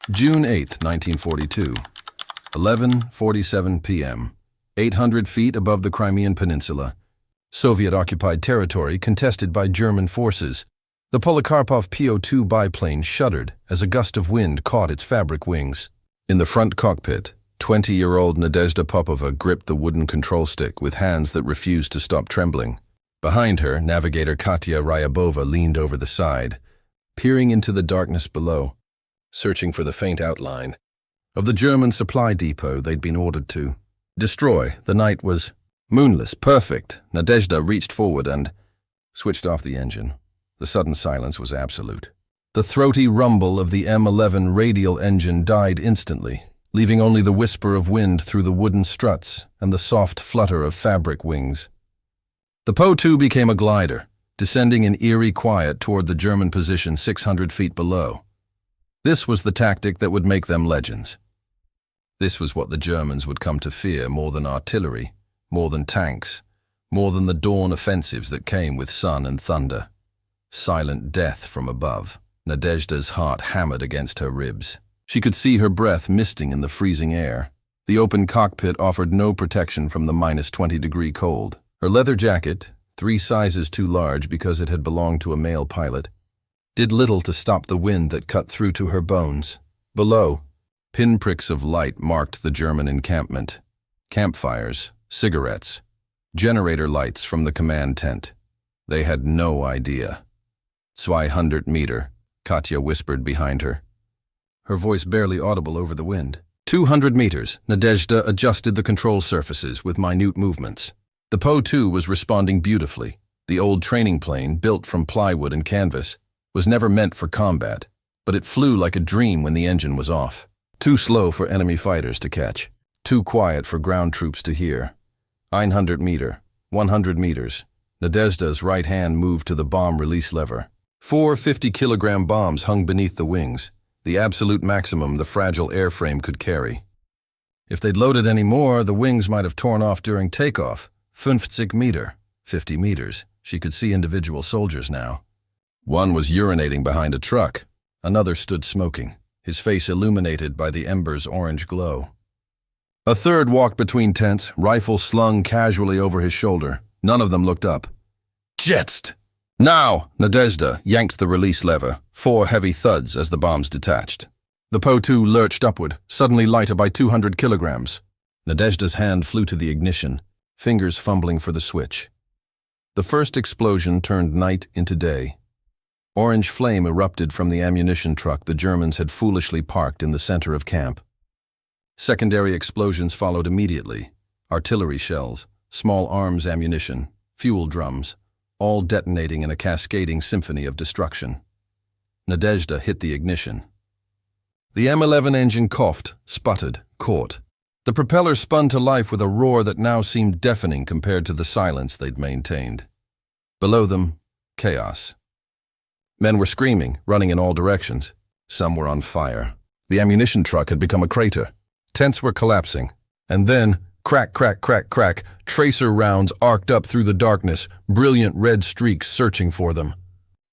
June 8, 1942, 11:47 p.m., 800 feet above the Crimean Peninsula, Soviet-occupied territory contested by German forces. The Polikarpov Po-2 biplane shuddered as a gust of wind caught its fabric wings. In the front cockpit, 20-year-old Nadezhda Popova gripped the wooden control stick with hands that refused to stop trembling. Behind her, navigator Katya Ryabova leaned over the side, peering into the darkness below, searching for the faint outline of the German supply depot they'd been ordered to destroy. The night was moonless, perfect. Nadezhda reached forward and switched off the engine. The sudden silence was absolute. The throaty rumble of the M11 radial engine died instantly, leaving only the whisper of wind through the wooden struts and the soft flutter of fabric wings. The Po-2 became a glider, descending in eerie quiet toward the German position 600 feet below. This was the tactic that would make them legends. This was what the Germans would come to fear more than artillery, more than tanks, more than the dawn offensives that came with sun and thunder. Silent death from above. Nadezhda's heart hammered against her ribs. She could see her breath misting in the freezing air. The open cockpit offered no protection from the -20-degree cold. Her leather jacket, 3 sizes too large because it had belonged to a male pilot, did little to stop the wind that cut through to her bones. Below, pinpricks of light marked the German encampment. Campfires, cigarettes, generator lights from the command tent. They had no idea. 200 Meter, Katya whispered behind her, her voice barely audible over the wind. 200 meters, Nadezhda adjusted the control surfaces with minute movements. The Po-2 was responding beautifully. The old training plane, built from plywood and canvas, was never meant for combat, but it flew like a dream when the engine was off. Too slow for enemy fighters to catch, too quiet for ground troops to hear. 100 Meter, 100 meters. Nadezhda's right hand moved to the bomb release lever. 4 50-kilogram bombs hung beneath the wings, the absolute maximum the fragile airframe could carry. If they'd loaded any more, the wings might have torn off during takeoff. 50 Meter, 50 meters. She could see individual soldiers now. One was urinating behind a truck. Another stood smoking, his face illuminated by the ember's orange glow. A third walked between tents, rifle slung casually over his shoulder. None of them looked up. Jetst! Now! Nadezhda yanked the release lever, 4 heavy thuds as the bombs detached. The Po-2 lurched upward, suddenly lighter by 200 kilograms. Nadezhda's hand flew to the ignition, fingers fumbling for the switch. The first explosion turned night into day. Orange flame erupted from the ammunition truck the Germans had foolishly parked in the center of camp. Secondary explosions followed immediately. Artillery shells, small arms ammunition, fuel drums, all detonating in a cascading symphony of destruction. Nadezhda hit the ignition. The M11 engine coughed, sputtered, caught. The propeller spun to life with a roar that now seemed deafening compared to the silence they'd maintained. Below them, chaos. Men were screaming, running in all directions. Some were on fire. The ammunition truck had become a crater. Tents were collapsing. And then, crack, crack, crack, crack, tracer rounds arced up through the darkness, brilliant red streaks searching for them.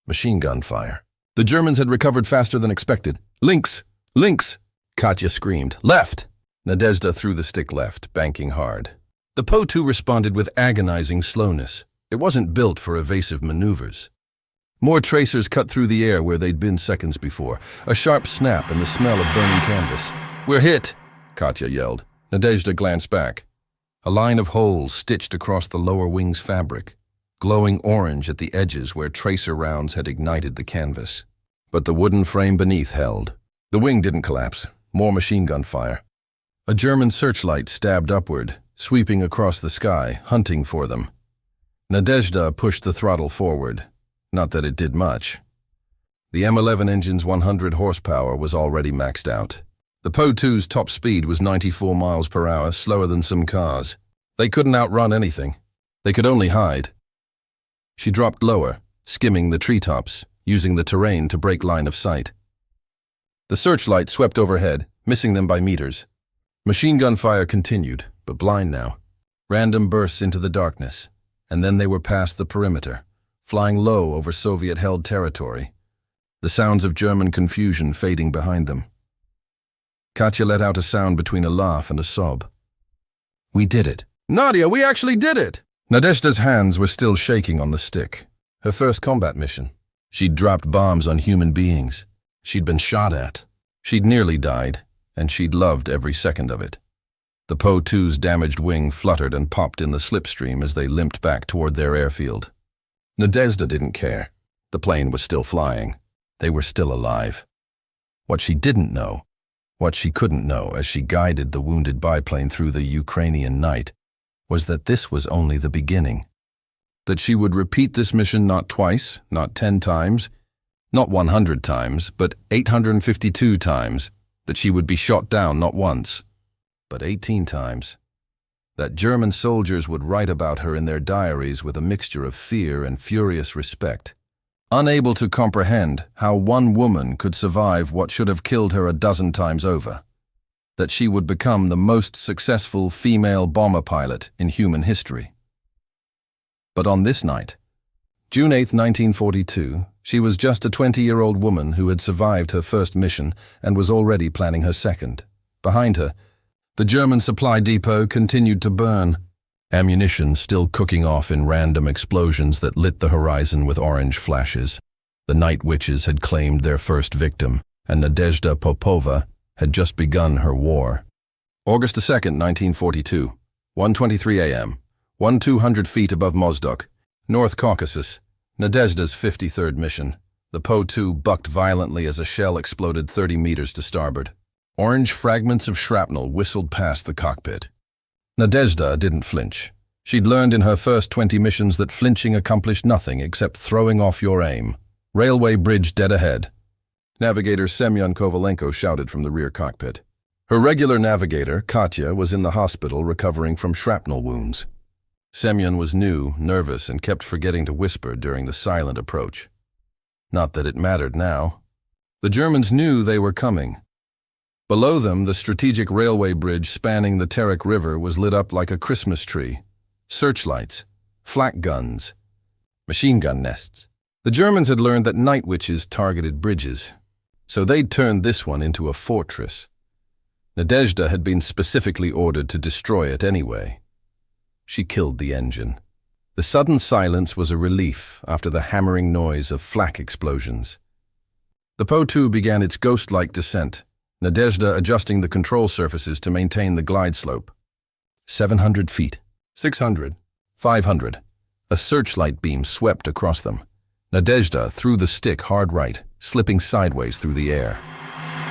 Machine gun fire. The Germans had recovered faster than expected. Links! Links! Katya screamed. Left! Nadezhda threw the stick left, banking hard. The Po-2 responded with agonizing slowness. It wasn't built for evasive maneuvers. More tracers cut through the air where they'd been seconds before. A sharp snap and the smell of burning canvas. We're hit! Katya yelled. Nadezhda glanced back. A line of holes stitched across the lower wing's fabric, glowing orange at the edges where tracer rounds had ignited the canvas. But the wooden frame beneath held. The wing didn't collapse. More machine gun fire. A German searchlight stabbed upward, sweeping across the sky, hunting for them. Nadezhda pushed the throttle forward. Not that it did much. The M11 engine's 100 horsepower was already maxed out. The Po-2's top speed was 94 miles per hour, slower than some cars. They couldn't outrun anything. They could only hide. She dropped lower, skimming the treetops, using the terrain to break line of sight. The searchlight swept overhead, missing them by meters. Machine gun fire continued, but blind now. Random bursts into the darkness, and then they were past the perimeter, flying low over Soviet-held territory, the sounds of German confusion fading behind them. Katya let out a sound between a laugh and a sob. "We did it. Nadia, we actually did it!" Nadezhda's hands were still shaking on the stick. Her first combat mission. She'd dropped bombs on human beings. She'd been shot at. She'd nearly died, and she'd loved every second of it. The Po-2's damaged wing fluttered and popped in the slipstream as they limped back toward their airfield. Nadezhda didn't care. The plane was still flying. They were still alive. What she didn't know, what she couldn't know as she guided the wounded biplane through the Ukrainian night, was that this was only the beginning. That she would repeat this mission not twice, not 10 times, not 100 times, but 852 times. That she would be shot down not once, but 18 times. That German soldiers would write about her in their diaries with a mixture of fear and furious respect, unable to comprehend how one woman could survive what should have killed her a dozen times over. That she would become the most successful female bomber pilot in human history. But on this night, June 8, 1942, she was just a 20-year-old woman who had survived her first mission and was already planning her second. Behind her, the German supply depot continued to burn, ammunition still cooking off in random explosions that lit the horizon with orange flashes. The night witches had claimed their first victim, and Nadezhda Popova had just begun her war. August 2, 1942, 1:23 a.m., 1,200 feet above Mozdok, North Caucasus, Nadezhda's 53rd mission. The Po-2 bucked violently as a shell exploded 30 meters to starboard. Orange fragments of shrapnel whistled past the cockpit. Nadezhda didn't flinch. She'd learned in her first 20 missions that flinching accomplished nothing except throwing off your aim. Railway bridge dead ahead. Navigator Semyon Kovalenko shouted from the rear cockpit. Her regular navigator, Katya, was in the hospital recovering from shrapnel wounds. Semyon was new, nervous, and kept forgetting to whisper during the silent approach. Not that it mattered now. The Germans knew they were coming. Below them, the strategic railway bridge spanning the Terek River was lit up like a Christmas tree. Searchlights, flak guns, machine gun nests. The Germans had learned that night witches targeted bridges, so they'd turned this one into a fortress. Nadezhda had been specifically ordered to destroy it anyway. She killed the engine. The sudden silence was a relief after the hammering noise of flak explosions. The Po-2 began its ghost-like descent, Nadezhda adjusting the control surfaces to maintain the glide slope. 700 feet, 600, 500. A searchlight beam swept across them. Nadezhda threw the stick hard right, slipping sideways through the air.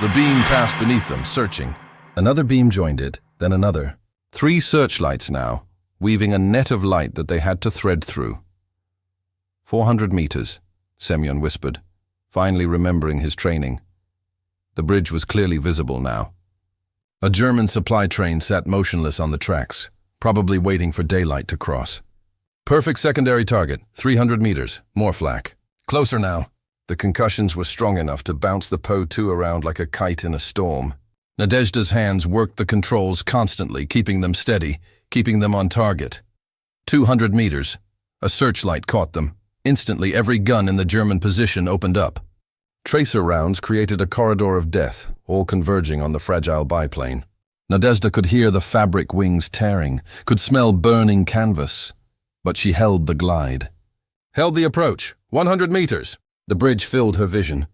The beam passed beneath them, searching. Another beam joined it, then another. 3 searchlights now, weaving a net of light that they had to thread through. 400 meters, Semyon whispered, finally remembering his training. The bridge was clearly visible now. A German supply train sat motionless on the tracks, probably waiting for daylight to cross. Perfect secondary target, 300 meters, more flak. Closer now. The concussions were strong enough to bounce the Po-2 around like a kite in a storm. Nadezhda's hands worked the controls constantly, keeping them steady, keeping them on target. 200 meters. A searchlight caught them. Instantly, every gun in the German position opened up. Tracer rounds created a corridor of death, all converging on the fragile biplane. Nadezhda could hear the fabric wings tearing, could smell burning canvas. But she held the glide. Held the approach, 100 meters. The bridge filled her vision.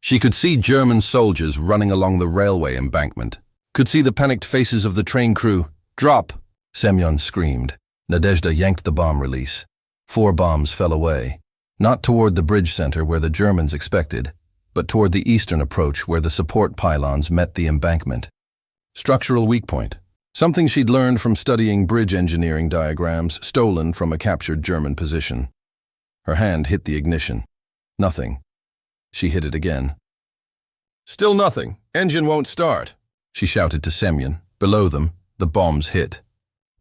She could see German soldiers running along the railway embankment. Could see the panicked faces of the train crew. Drop! Semyon screamed. Nadezhda yanked the bomb release. 4 bombs fell away. Not toward the bridge center where the Germans expected, but toward the eastern approach where the support pylons met the embankment. Structural weak point. Something she'd learned from studying bridge engineering diagrams stolen from a captured German position. Her hand hit the ignition. Nothing. She hit it again. Still nothing. Engine won't start, she shouted to Semyon. Below them, the bombs hit.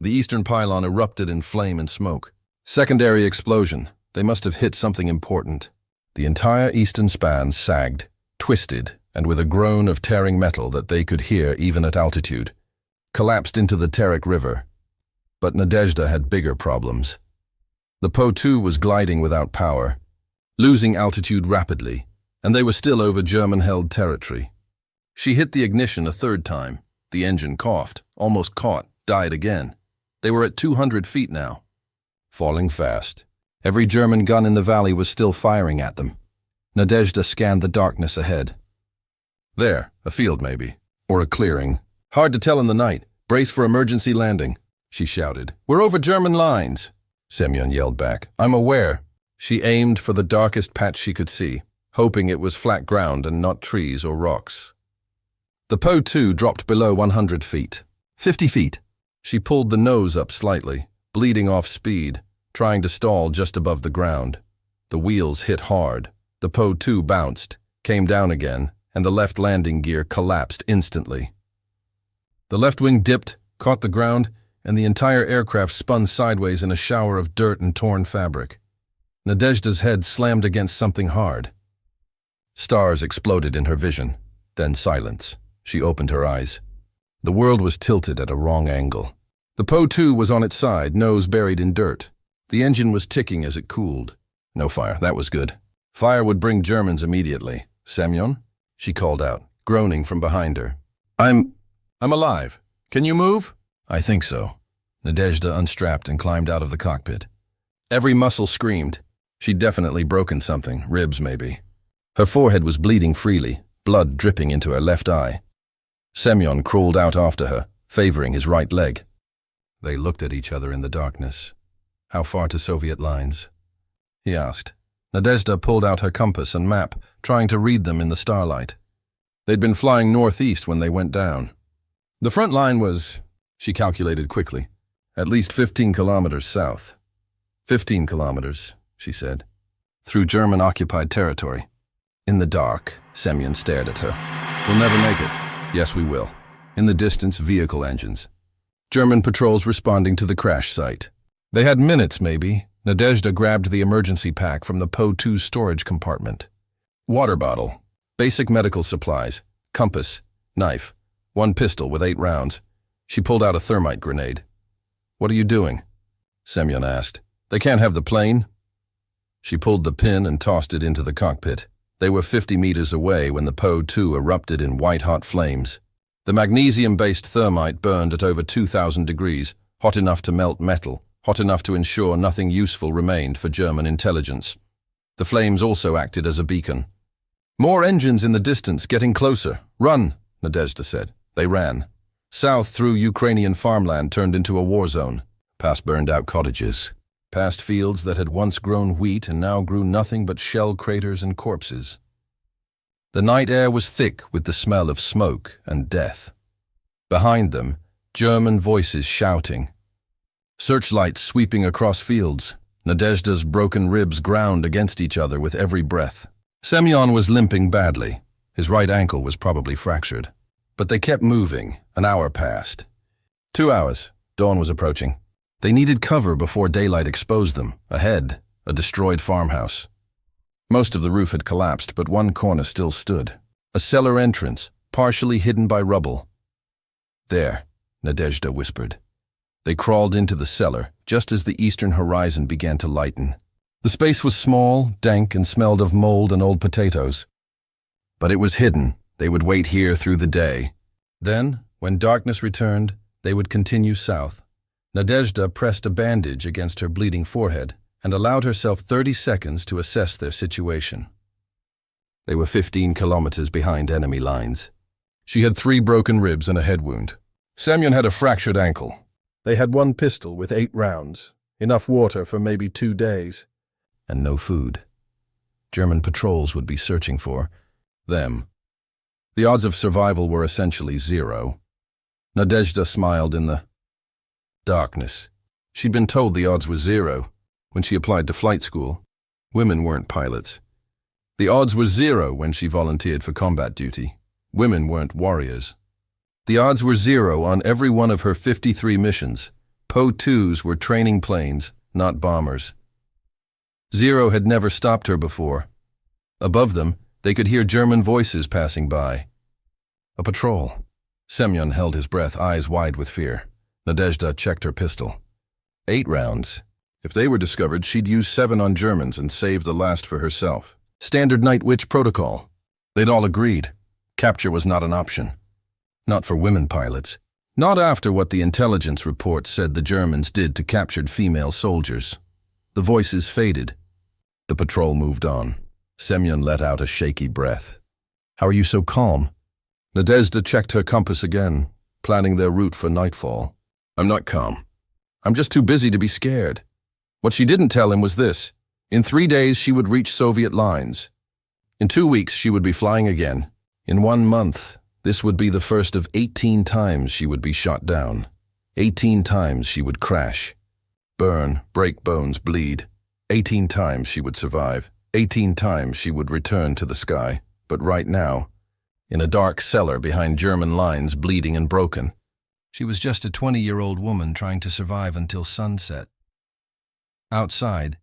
The eastern pylon erupted in flame and smoke. Secondary explosion. They must have hit something important. The entire eastern span sagged, twisted, and with a groan of tearing metal that they could hear even at altitude, collapsed into the Terek River. But Nadezhda had bigger problems. The Po-2 was gliding without power, losing altitude rapidly, and they were still over German-held territory. She hit the ignition a third time. The engine coughed, almost caught, died again. They were at 200 feet now. Falling fast. Every German gun in the valley was still firing at them. Nadezhda scanned the darkness ahead. There, a field maybe. Or a clearing. Hard to tell in the night. Brace for emergency landing, she shouted. We're over German lines, Semyon yelled back. I'm aware. She aimed for the darkest patch she could see, hoping it was flat ground and not trees or rocks. The Po-2 dropped below 100 feet. 50 feet. She pulled the nose up slightly, bleeding off speed, trying to stall just above the ground. The wheels hit hard. The Po-2 bounced, came down again, and the left landing gear collapsed instantly. The left wing dipped, caught the ground, and the entire aircraft spun sideways in a shower of dirt and torn fabric. Nadezhda's head slammed against something hard. Stars exploded in her vision, then silence. She opened her eyes. The world was tilted at a wrong angle. The Po-2 was on its side, nose buried in dirt. The engine was ticking as it cooled. No fire, that was good. Fire would bring Germans immediately. Semyon? She called out, groaning from behind her. I'm alive. Can you move? I think so. Nadezhda unstrapped and climbed out of the cockpit. Every muscle screamed. She'd definitely broken something, ribs maybe. Her forehead was bleeding freely, blood dripping into her left eye. Semyon crawled out after her, favoring his right leg. They looked at each other in the darkness. How far to Soviet lines? He asked. Nadezhda pulled out her compass and map, trying to read them in the starlight. They'd been flying northeast when they went down. The front line was, she calculated quickly, at least 15 kilometers south. 15 kilometers, she said, through German-occupied territory. In the dark, Semyon stared at her. We'll never make it. Yes, we will. In the distance, vehicle engines. German patrols responding to the crash site. They had minutes, maybe. Nadezhda grabbed the emergency pack from the Po-2's storage compartment. Water bottle, basic medical supplies, compass, knife, one pistol with 8 rounds. She pulled out a thermite grenade. What are you doing? Semyon asked. They can't have the plane. She pulled the pin and tossed it into the cockpit. They were 50 meters away when the Po-2 erupted in white-hot flames. The magnesium-based thermite burned at over 2,000 degrees, hot enough to melt metal, hot enough to ensure nothing useful remained for German intelligence. The flames also acted as a beacon. More engines in the distance, getting closer. Run, Nadezhda said. They ran. South through Ukrainian farmland turned into a war zone, past burned-out cottages, past fields that had once grown wheat and now grew nothing but shell craters and corpses. The night air was thick with the smell of smoke and death. Behind them, German voices shouting. Searchlights sweeping across fields. Nadezhda's broken ribs ground against each other with every breath. Semyon was limping badly. His right ankle was probably fractured. But they kept moving. An hour passed. 2 hours. Dawn was approaching. They needed cover before daylight exposed them. Ahead, a destroyed farmhouse. Most of the roof had collapsed, but one corner still stood. A cellar entrance, partially hidden by rubble. There, Nadezhda whispered. They crawled into the cellar, just as the eastern horizon began to lighten. The space was small, dank, and smelled of mold and old potatoes. But it was hidden. They would wait here through the day. Then, when darkness returned, they would continue south. Nadezhda pressed a bandage against her bleeding forehead and allowed herself 30 seconds to assess their situation. They were 15 kilometers behind enemy lines. She had 3 broken ribs and a head wound. Semyon had a fractured ankle. They had 1 pistol with 8 rounds, enough water for maybe 2 days, and no food. German patrols would be searching for them. The odds of survival were essentially 0. Nadezhda smiled in the darkness. She'd been told the odds were 0 when she applied to flight school. Women weren't pilots. The odds were 0 when she volunteered for combat duty. Women weren't warriors. The odds were 0 on every one of her 53 missions. Po-2s were training planes, not bombers. 0 had never stopped her before. Above them, they could hear German voices passing by. A patrol. Semyon held his breath, eyes wide with fear. Nadezhda checked her pistol. 8 rounds. If they were discovered, she'd use 7 on Germans and save the last for herself. Standard Night Witch protocol. They'd all agreed. Capture was not an option. Not for women pilots. Not after what the intelligence report said the Germans did to captured female soldiers. The voices faded. The patrol moved on. Semyon let out a shaky breath. "How are you so calm?" Nadezhda checked her compass again, planning their route for nightfall. "I'm not calm. I'm just too busy to be scared." What she didn't tell him was this. In 3 days she would reach Soviet lines. In 2 weeks she would be flying again. In 1 month, this would be the first of 18 times she would be shot down. 18 times she would crash. Burn, break bones, bleed. 18 times she would survive. 18 times she would return to the sky. But right now, in a dark cellar behind German lines, bleeding and broken, she was just a 20-year-old woman trying to survive until sunset. Outside,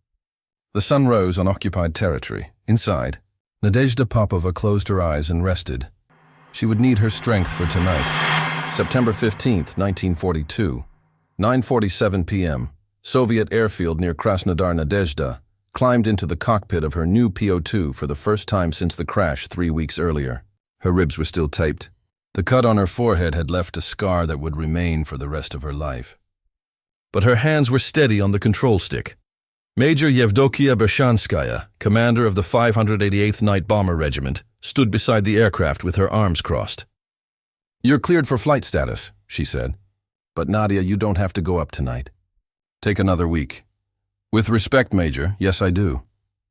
the sun rose on occupied territory. Inside, Nadezhda Popova closed her eyes and rested. She would need her strength for tonight. September 15th, 1942, 9:47 p.m., Soviet airfield near Krasnodar. Nadezhda climbed into the cockpit of her new PO-2 for the first time since the crash 3 weeks earlier. Her ribs were still taped. The cut on her forehead had left a scar that would remain for the rest of her life. But her hands were steady on the control stick. Major Yevdokia Bershanskaya, commander of the 588th Night Bomber Regiment, stood beside the aircraft with her arms crossed. "You're cleared for flight status," she said. "But Nadia, you don't have to go up tonight. Take another week." "With respect, Major, yes I do."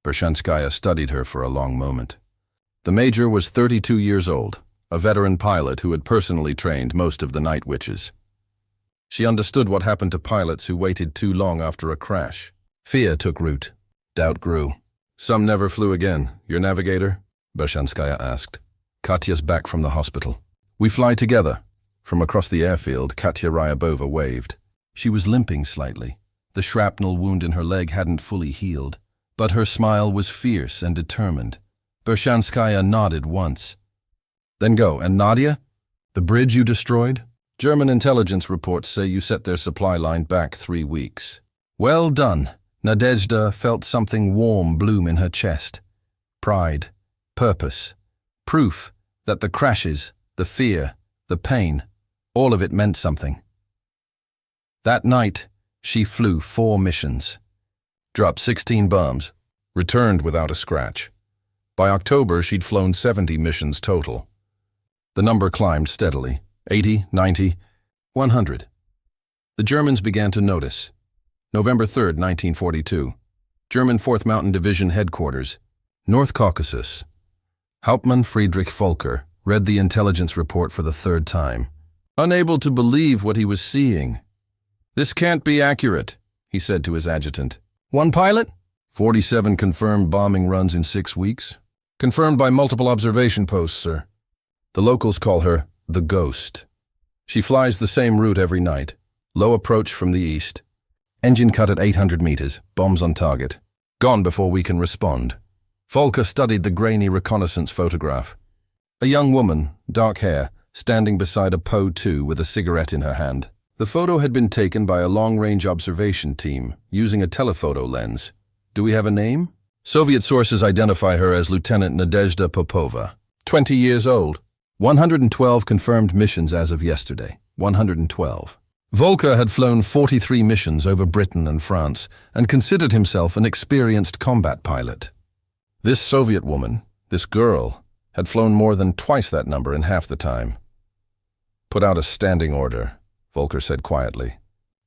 Bershanskaya studied her for a long moment. The Major was 32 years old, a veteran pilot who had personally trained most of the night witches. She understood what happened to pilots who waited too long after a crash. Fear took root. Doubt grew. "Some never flew again. Your navigator?" Bershanskaya asked. "Katya's back from the hospital." "We fly together." From across the airfield, Katya Ryabova waved. She was limping slightly. The shrapnel wound in her leg hadn't fully healed, but her smile was fierce and determined. Bershanskaya nodded once. "Then go. And Nadia? The bridge you destroyed? German intelligence reports say you set their supply line back 3 weeks." "Well done." Nadezhda felt something warm bloom in her chest. Pride, purpose, proof that the crashes, the fear, the pain, all of it meant something. That night, she flew 4 missions, dropped 16 bombs, returned without a scratch. By October, she'd flown 70 missions total. The number climbed steadily, 80, 90, 100. The Germans began to notice. November 3rd, 1942, German 4th Mountain Division Headquarters, North Caucasus. Hauptmann Friedrich Volker read the intelligence report for the 3rd time, unable to believe what he was seeing. "This can't be accurate," he said to his adjutant. "1 pilot? 47 confirmed bombing runs in 6 weeks. Confirmed by multiple observation posts, sir. The locals call her the Ghost. She flies the same route every night. Low approach from the east. Engine cut at 800 meters, bombs on target. Gone before we can respond." Volker studied the grainy reconnaissance photograph. A young woman, dark hair, standing beside a PO-2 with a cigarette in her hand. The photo had been taken by a long-range observation team using a telephoto lens. "Do we have a name?" Soviet sources identify her as Lieutenant Nadezhda Popova, 20 years old. 112 confirmed missions as of yesterday. 112. Volker had flown 43 missions over Britain and France and considered himself an experienced combat pilot. This Soviet woman, this girl, had flown more than twice that number in half the time. "Put out a standing order," Volker said quietly.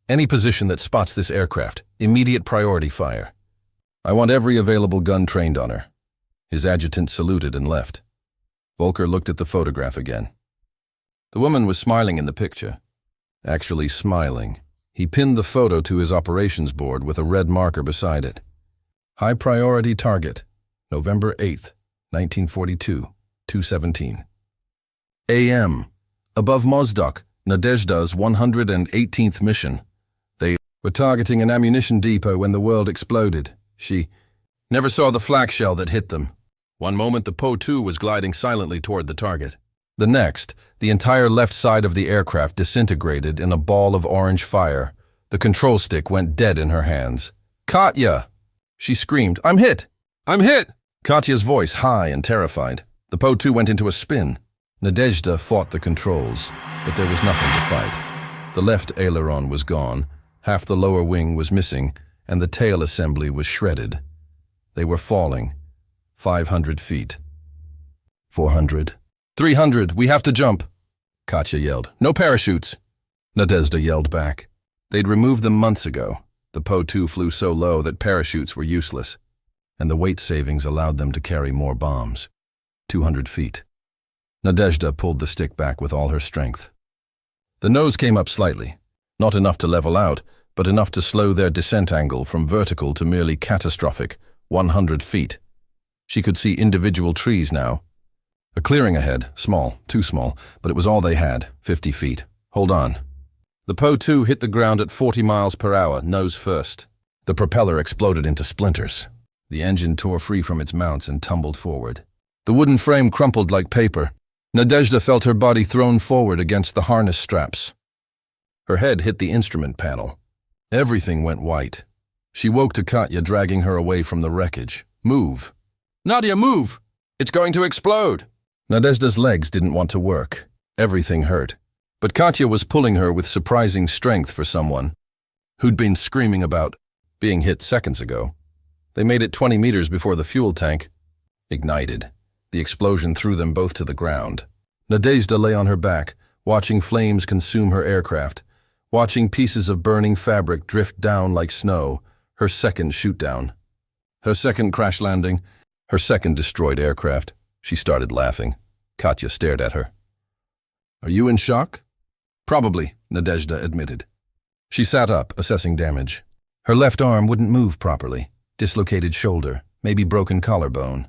"Any position that spots this aircraft, immediate priority fire. I want every available gun trained on her." His adjutant saluted and left. Volker looked at the photograph again. The woman was smiling in the picture. Actually smiling. He pinned the photo to his operations board with a red marker beside it. High priority target, November 8th, 1942, 2:17. AM. Above Mozdok, Nadezhda's 118th mission. They were targeting an ammunition depot when the world exploded. She never saw the flak shell that hit them. One moment the PO-2 was gliding silently toward the target. The next, the entire left side of the aircraft disintegrated in a ball of orange fire. The control stick went dead in her hands. "Katya!" She screamed, "I'm hit! I'm hit!" Katya's voice high and terrified. The PO-2 went into a spin. Nadezhda fought the controls, but there was nothing to fight. The left aileron was gone, half the lower wing was missing, and the tail assembly was shredded. They were falling. 500 feet. 400. 300, we have to jump, Katya yelled. No parachutes. Nadezhda yelled back. They'd removed them months ago. The Po-2 flew so low that parachutes were useless, and the weight savings allowed them to carry more bombs. 200 feet. Nadezhda pulled the stick back with all her strength. The nose came up slightly, not enough to level out, but enough to slow their descent angle from vertical to merely catastrophic, 100 feet. She could see individual trees now. A clearing ahead, small, too small, but it was all they had, 50 feet. Hold on. The Po-2 hit the ground at 40 miles per hour, nose first. The propeller exploded into splinters. The engine tore free from its mounts and tumbled forward. The wooden frame crumpled like paper. Nadezhda felt her body thrown forward against the harness straps. Her head hit the instrument panel. Everything went white. She woke to Katya dragging her away from the wreckage. Move. Nadia, move! It's going to explode! Nadezhda's legs didn't want to work. Everything hurt. But Katya was pulling her with surprising strength for someone who'd been screaming about being hit seconds ago. They made it 20 meters before the fuel tank ignited. The explosion threw them both to the ground. Nadezhda lay on her back, watching flames consume her aircraft, watching pieces of burning fabric drift down like snow, her second shoot-down. Her second crash landing, her second destroyed aircraft. She started laughing. Katya stared at her. Are you in shock? Probably, Nadezhda admitted. She sat up, assessing damage. Her left arm wouldn't move properly. Dislocated shoulder, maybe broken collarbone.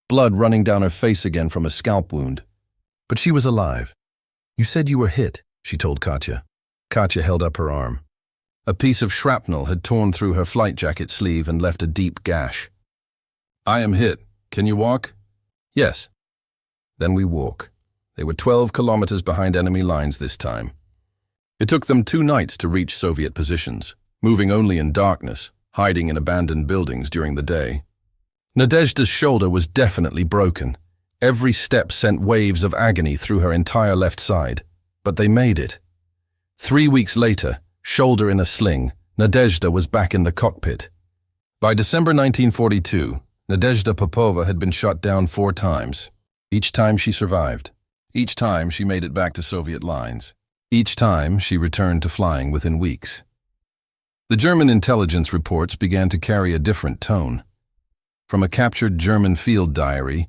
Blood running down her face again from a scalp wound. But she was alive. You said you were hit, she told Katya. Katya held up her arm. A piece of shrapnel had torn through her flight jacket sleeve and left a deep gash. I am hit. Can you walk? Yes. Then we walk. They were 12 kilometers behind enemy lines this time. It took them 2 nights to reach Soviet positions, moving only in darkness, hiding in abandoned buildings during the day. Nadezhda's shoulder was definitely broken. Every step sent waves of agony through her entire left side. But they made it. 3 weeks later, shoulder in a sling, Nadezhda was back in the cockpit. By December 1942, Nadezhda Popova had been shot down 4 times. Each time she survived. Each time she made it back to Soviet lines. Each time she returned to flying within weeks. The German intelligence reports began to carry a different tone. From a captured German field diary,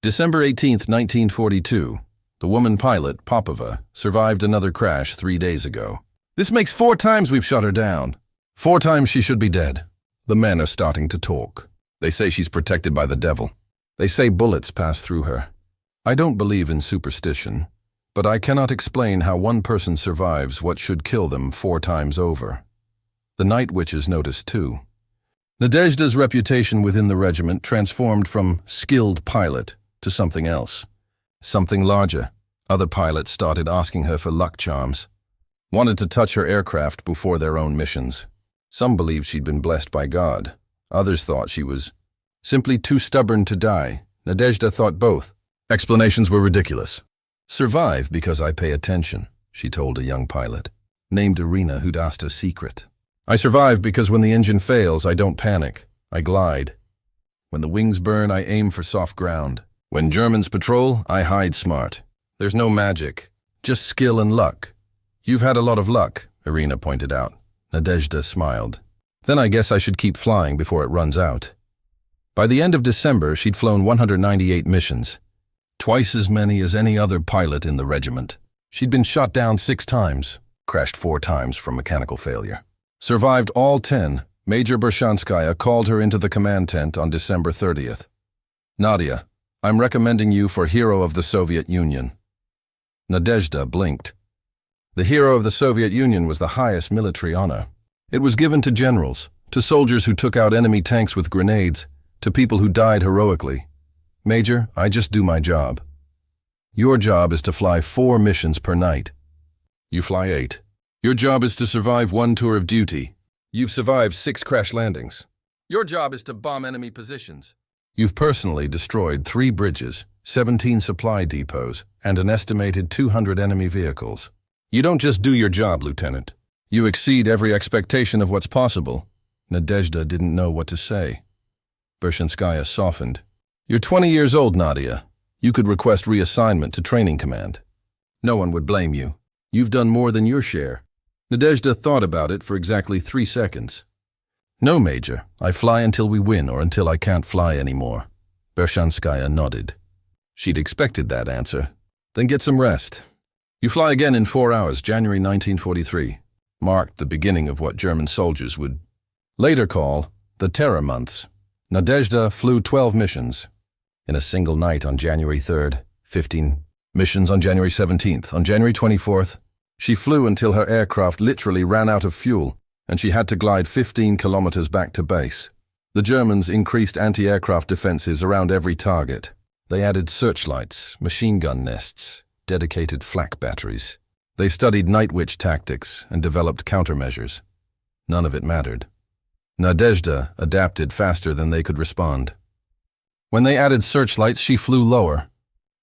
December 18, 1942, the woman pilot, Popova, survived another crash 3 days ago. This makes 4 times we've shot her down. 4 times she should be dead. The men are starting to talk. They say she's protected by the devil. They say bullets pass through her. I don't believe in superstition, but I cannot explain how one person survives what should kill them 4 times over. The night witches noticed too. Nadezhda's reputation within the regiment transformed from skilled pilot to something else. Something larger. Other pilots started asking her for luck charms. Wanted to touch her aircraft before their own missions. Some believed she'd been blessed by God. Others thought she was simply too stubborn to die. Nadezhda thought both. Explanations were ridiculous. Survive because I pay attention, she told a young pilot, named Irina, who'd asked a secret. I survive because when the engine fails, I don't panic. I glide. When the wings burn, I aim for soft ground. When Germans patrol, I hide smart. There's no magic, just skill and luck. You've had a lot of luck, Irina pointed out. Nadezhda smiled. Then I guess I should keep flying before it runs out. By the end of December, she'd flown 198 missions. Twice as many as any other pilot in the regiment. She'd been shot down 6 times, crashed 4 times from mechanical failure. Survived all 10, Major Bershanskaya called her into the command tent on December 30th. Nadia, I'm recommending you for Hero of the Soviet Union. Nadezhda blinked. The Hero of the Soviet Union was the highest military honor. It was given to generals, to soldiers who took out enemy tanks with grenades, to people who died heroically. Major, I just do my job. Your job is to fly 4 missions per night. You fly 8. Your job is to survive 1 tour of duty. You've survived 6 crash landings. Your job is to bomb enemy positions. You've personally destroyed 3 bridges, 17 supply depots, and an estimated 200 enemy vehicles. You don't just do your job, Lieutenant. You exceed every expectation of what's possible. Nadezhda didn't know what to say. Bershanskaya softened. You're 20 years old, Nadia. You could request reassignment to training command. No one would blame you. You've done more than your share. Nadezhda thought about it for exactly 3 seconds. No, Major. I fly until we win or until I can't fly anymore. Bershanskaya nodded. She'd expected that answer. Then get some rest. You fly again in 4 hours, January 1943. Marked the beginning of what German soldiers would later call the Terror Months. Nadezhda flew 12 missions. In a single night on January 3rd, 15 missions on January 17th. On January 24th, she flew until her aircraft literally ran out of fuel, and she had to glide 15 kilometers back to base. The Germans increased anti-aircraft defenses around every target. They added searchlights, machine gun nests, dedicated flak batteries. They studied night witch tactics and developed countermeasures. None of it mattered. Nadezhda adapted faster than they could respond. When they added searchlights, she flew lower.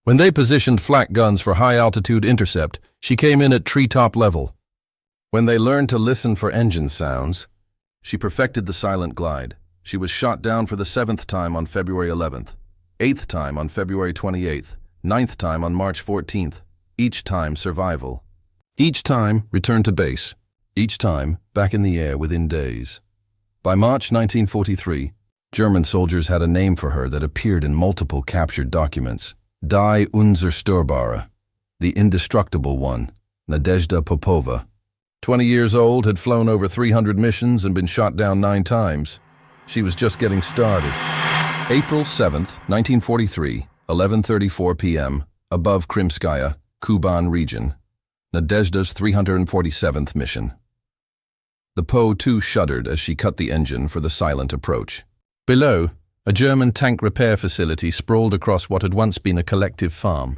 When they positioned flak guns for high-altitude intercept, she came in at treetop level. When they learned to listen for engine sounds, she perfected the silent glide. She was shot down for the 7th time on February 11th, 8th time on February 28th, 9th time on March 14th, each time survival. Each time returned to base, each time back in the air within days. By March 1943, German soldiers had a name for her that appeared in multiple captured documents. Die Unzerstörbare, the Indestructible One, Nadezhda Popova. 20 years old, had flown over 300 missions and been shot down 9 times. She was just getting started. April 7th, 1943, 11:34 p.m., above Krimskaya, Kuban region. Nadezhda's 347th mission. The Po-2 shuddered as she cut the engine for the silent approach. Below, a German tank repair facility sprawled across what had once been a collective farm.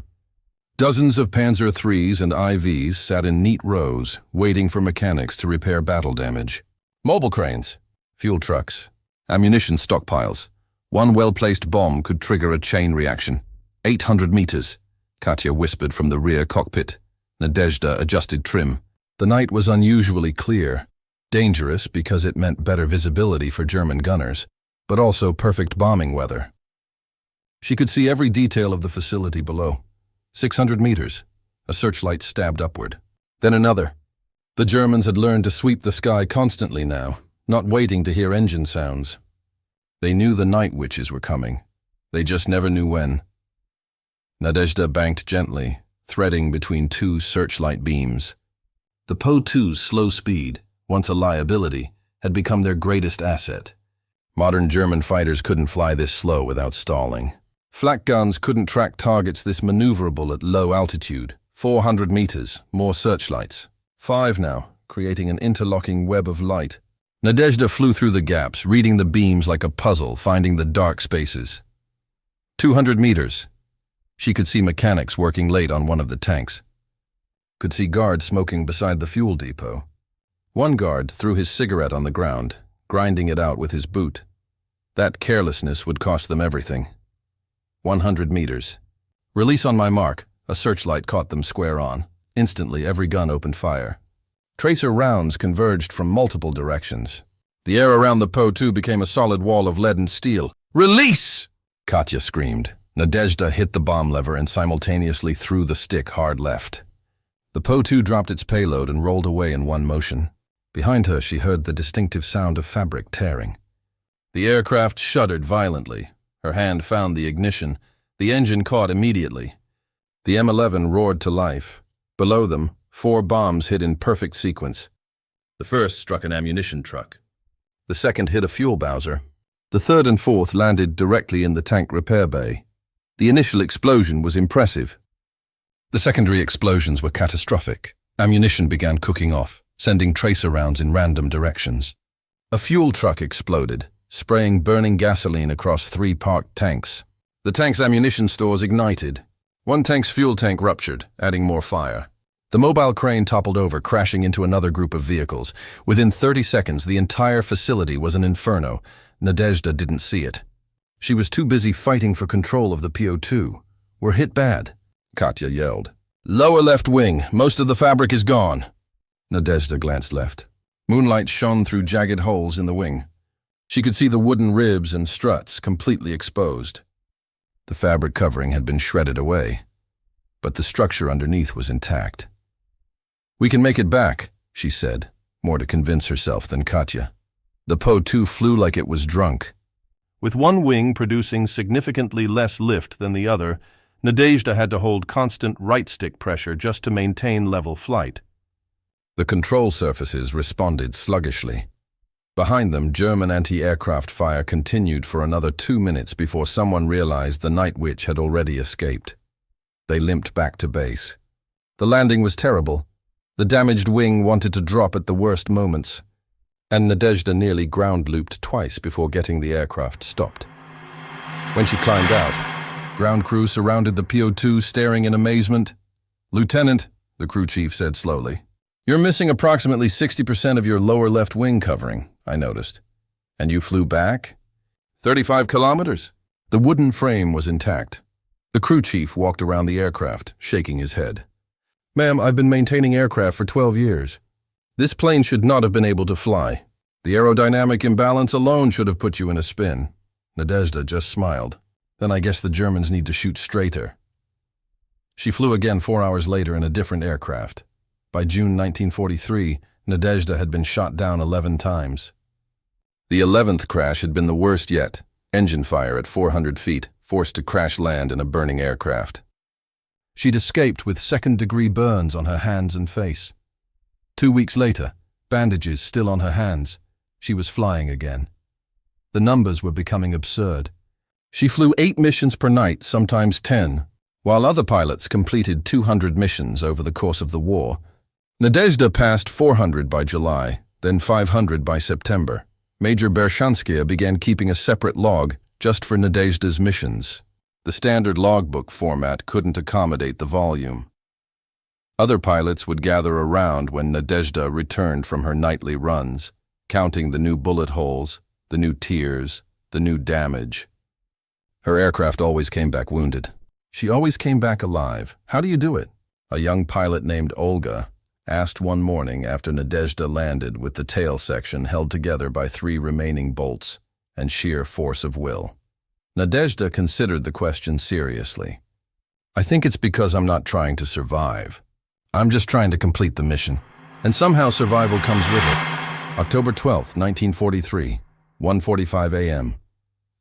Dozens of Panzer IIIs and IVs sat in neat rows, waiting for mechanics to repair battle damage. Mobile cranes, fuel trucks, ammunition stockpiles. One well-placed bomb could trigger a chain reaction. 800 meters, Katya whispered from the rear cockpit. Nadezhda adjusted trim. The night was unusually clear, dangerous because it meant better visibility for German gunners, but also perfect bombing weather. She could see every detail of the facility below. 600 meters, a searchlight stabbed upward. Then another. The Germans had learned to sweep the sky constantly now, not waiting to hear engine sounds. They knew the night witches were coming. They just never knew when. Nadezhda banked gently, threading between 2 searchlight beams. The Po-2's slow speed, once a liability, had become their greatest asset. Modern German fighters couldn't fly this slow without stalling. Flak guns couldn't track targets this maneuverable at low altitude. 400 meters, more searchlights. 5 now, creating an interlocking web of light. Nadezhda flew through the gaps, reading the beams like a puzzle, finding the dark spaces. 200 meters. She could see mechanics working late on one of the tanks. Could see guards smoking beside the fuel depot. One guard threw his cigarette on the ground, grinding it out with his boot. That carelessness would cost them everything. 100 meters. Release on my mark. A searchlight caught them square on. Instantly, every gun opened fire. Tracer rounds converged from multiple directions. The air around the Po-2 became a solid wall of lead and steel. Release! Katya screamed. Nadezhda hit the bomb lever and simultaneously threw the stick hard left. The Po-2 dropped its payload and rolled away in one motion. Behind her, she heard the distinctive sound of fabric tearing. The aircraft shuddered violently. Her hand found the ignition. The engine caught immediately. The M11 roared to life. Below them, 4 bombs hit in perfect sequence. The first struck an ammunition truck. The second hit a fuel bowser. The third and fourth landed directly in the tank repair bay. The initial explosion was impressive. The secondary explosions were catastrophic. Ammunition began cooking off, sending tracer rounds in random directions. A fuel truck exploded, spraying burning gasoline across 3 parked tanks. The tank's ammunition stores ignited. One tank's fuel tank ruptured, adding more fire. The mobile crane toppled over, crashing into another group of vehicles. Within 30 seconds, the entire facility was an inferno. Nadezhda didn't see it. She was too busy fighting for control of the Po-2. We're hit bad, Katya yelled. Lower left wing. Most of the fabric is gone. Nadezhda glanced left. Moonlight shone through jagged holes in the wing. She could see the wooden ribs and struts completely exposed. The fabric covering had been shredded away, but the structure underneath was intact. We can make it back, she said, more to convince herself than Katya. The Po-2 flew like it was drunk. With one wing producing significantly less lift than the other, Nadezhda had to hold constant right-stick pressure just to maintain level flight. The control surfaces responded sluggishly. Behind them, German anti-aircraft fire continued for another 2 minutes before someone realized the Night Witch had already escaped. They limped back to base. The landing was terrible. The damaged wing wanted to drop at the worst moments, and Nadezhda nearly ground-looped twice before getting the aircraft stopped. When she climbed out, ground crew surrounded the Po-2 staring in amazement. "Lieutenant," the crew chief said slowly, "you're missing approximately 60% of your lower left wing covering, I noticed. And you flew back? 35 kilometers?" The wooden frame was intact. The crew chief walked around the aircraft, shaking his head. "Ma'am, I've been maintaining aircraft for 12 years. This plane should not have been able to fly. The aerodynamic imbalance alone should have put you in a spin." Nadezhda just smiled. "Then I guess the Germans need to shoot straighter." She flew again 4 hours later in a different aircraft. By June 1943, Nadezhda had been shot down 11 times. The 11th crash had been the worst yet. Engine fire at 400 feet, forced to crash land in a burning aircraft. She'd escaped with second-degree burns on her hands and face. 2 weeks later, bandages still on her hands, she was flying again. The numbers were becoming absurd. She flew 8 missions per night, sometimes 10, while other pilots completed 200 missions over the course of the war. Nadezhda passed 400 by July, then 500 by September. Major Bershanskaya began keeping a separate log just for Nadezhda's missions. The standard logbook format couldn't accommodate the volume. Other pilots would gather around when Nadezhda returned from her nightly runs, counting the new bullet holes, the new tears, the new damage. Her aircraft always came back wounded. She always came back alive. "How do you do it?" A young pilot named Olga asked one morning after Nadezhda landed with the tail section held together by 3 remaining bolts and sheer force of will. Nadezhda considered the question seriously. "I think it's because I'm not trying to survive. I'm just trying to complete the mission. And somehow survival comes with it." October 12, 1943, 1:45 a.m.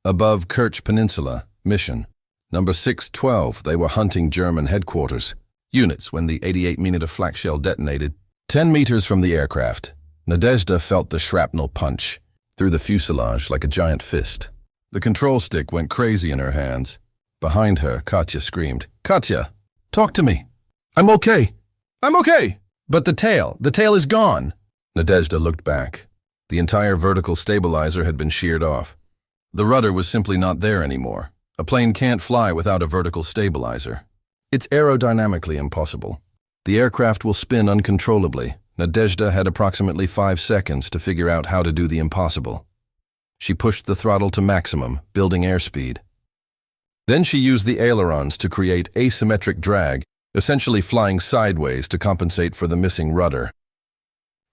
Above Kerch Peninsula, mission. Number 612, they were hunting German headquarters. Units when the 88mm flak shell detonated. 10 meters from the aircraft, Nadezhda felt the shrapnel punch through the fuselage like a giant fist. The control stick went crazy in her hands. Behind her, Katya screamed, "Katya, talk to me. I'm okay. I'm okay." "But the tail is gone." Nadezhda looked back. The entire vertical stabilizer had been sheared off. The rudder was simply not there anymore. A plane can't fly without a vertical stabilizer. It's aerodynamically impossible. The aircraft will spin uncontrollably. Nadezhda had approximately 5 seconds to figure out how to do the impossible. She pushed the throttle to maximum, building airspeed. Then she used the ailerons to create asymmetric drag, essentially flying sideways to compensate for the missing rudder.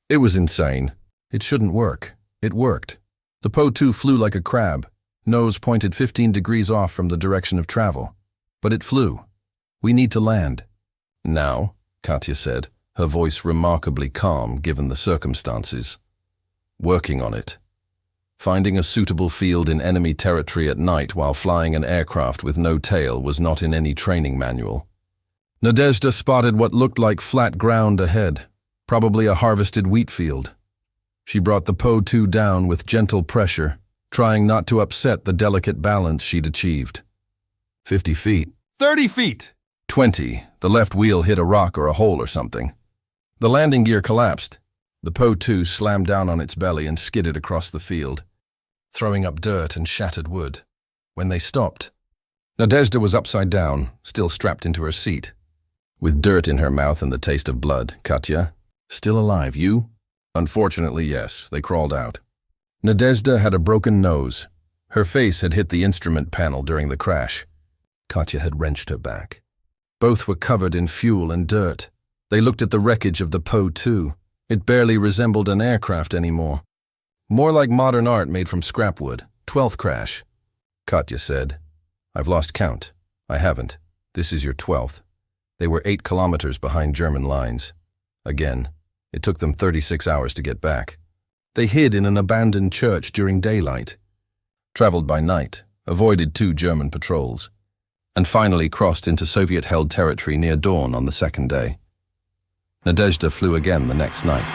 It was insane. It shouldn't work. It worked. The Po-2 flew like a crab, nose pointed 15 degrees off from the direction of travel. But it flew. "We need to land." "Now," Katya said, her voice remarkably calm given the circumstances. "Working on it. Finding a suitable field in enemy territory at night while flying an aircraft with no tail was not in any training manual." Nadezhda spotted what looked like flat ground ahead, probably a harvested wheat field. She brought the Po-2 down with gentle pressure, trying not to upset the delicate balance she'd achieved. 50 feet. 30 feet! 20. The left wheel hit a rock or a hole or something. The landing gear collapsed. The Po-2 slammed down on its belly and skidded across the field, throwing up dirt and shattered wood. When they stopped, Nadezhda was upside down, still strapped into her seat. With dirt in her mouth and the taste of blood. "Katya, still alive, you?" "Unfortunately, yes. They crawled out." Nadezhda had a broken nose. Her face had hit the instrument panel during the crash. Katya had wrenched her back. Both were covered in fuel and dirt. They looked at the wreckage of the Po-2. It barely resembled an aircraft anymore. More like modern art made from scrap wood. 12th crash. Katya said, "I've lost count." "I haven't. This is your 12th. They were 8 kilometers behind German lines. Again, it took them 36 hours to get back. They hid in an abandoned church during daylight, traveled by night, avoided 2 German patrols, and finally crossed into Soviet-held territory near dawn on the second day. Nadezhda flew again the next night.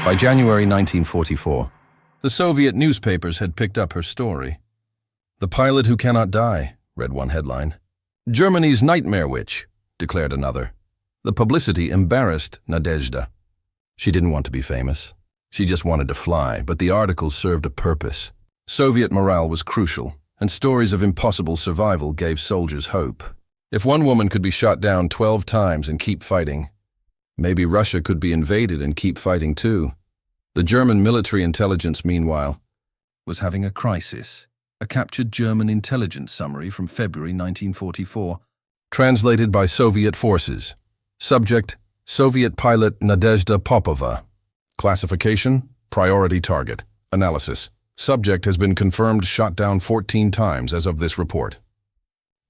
By January 1944, the Soviet newspapers had picked up her story. "The pilot who cannot die," read one headline. "Germany's nightmare witch," declared another. The publicity embarrassed Nadezhda. She didn't want to be famous. She just wanted to fly, but the articles served a purpose. Soviet morale was crucial, and stories of impossible survival gave soldiers hope. If one woman could be shot down 12 times and keep fighting, maybe Russia could be invaded and keep fighting too. The German military intelligence, meanwhile, was having a crisis. A captured German intelligence summary from February 1944, translated by Soviet forces. Subject: Soviet pilot Nadezhda Popova. Classification: priority target. Analysis: subject has been confirmed shot down 14 times as of this report.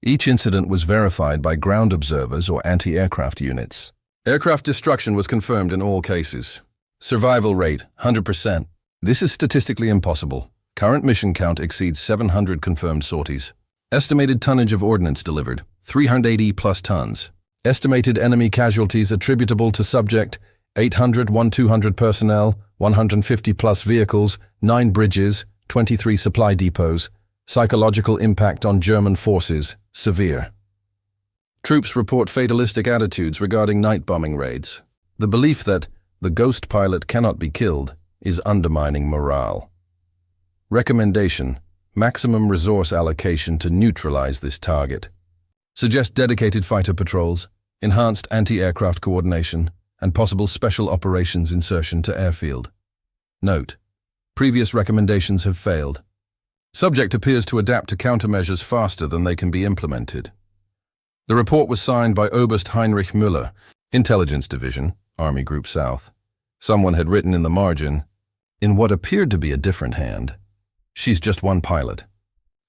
Each incident was verified by ground observers or anti-aircraft units. Aircraft destruction was confirmed in all cases. Survival rate: 100%. This is statistically impossible. Current mission count exceeds 700 confirmed sorties. Estimated tonnage of ordnance delivered: 380 plus tons. Estimated enemy casualties attributable to subject: 800 1-200 personnel, 150 plus vehicles, 9 bridges, 23 supply depots. Psychological impact on German forces: severe. Troops report fatalistic attitudes regarding night bombing raids. The belief that the ghost pilot cannot be killed is undermining morale. Recommendation: maximum resource allocation to neutralize this target. Suggest dedicated fighter patrols, enhanced anti-aircraft coordination, and possible special operations insertion to airfield. Note: previous recommendations have failed. Subject appears to adapt to countermeasures faster than they can be implemented. The report was signed by Oberst Heinrich Müller, Intelligence Division, Army Group South. Someone had written in the margin, in what appeared to be a different hand, "She's just one pilot.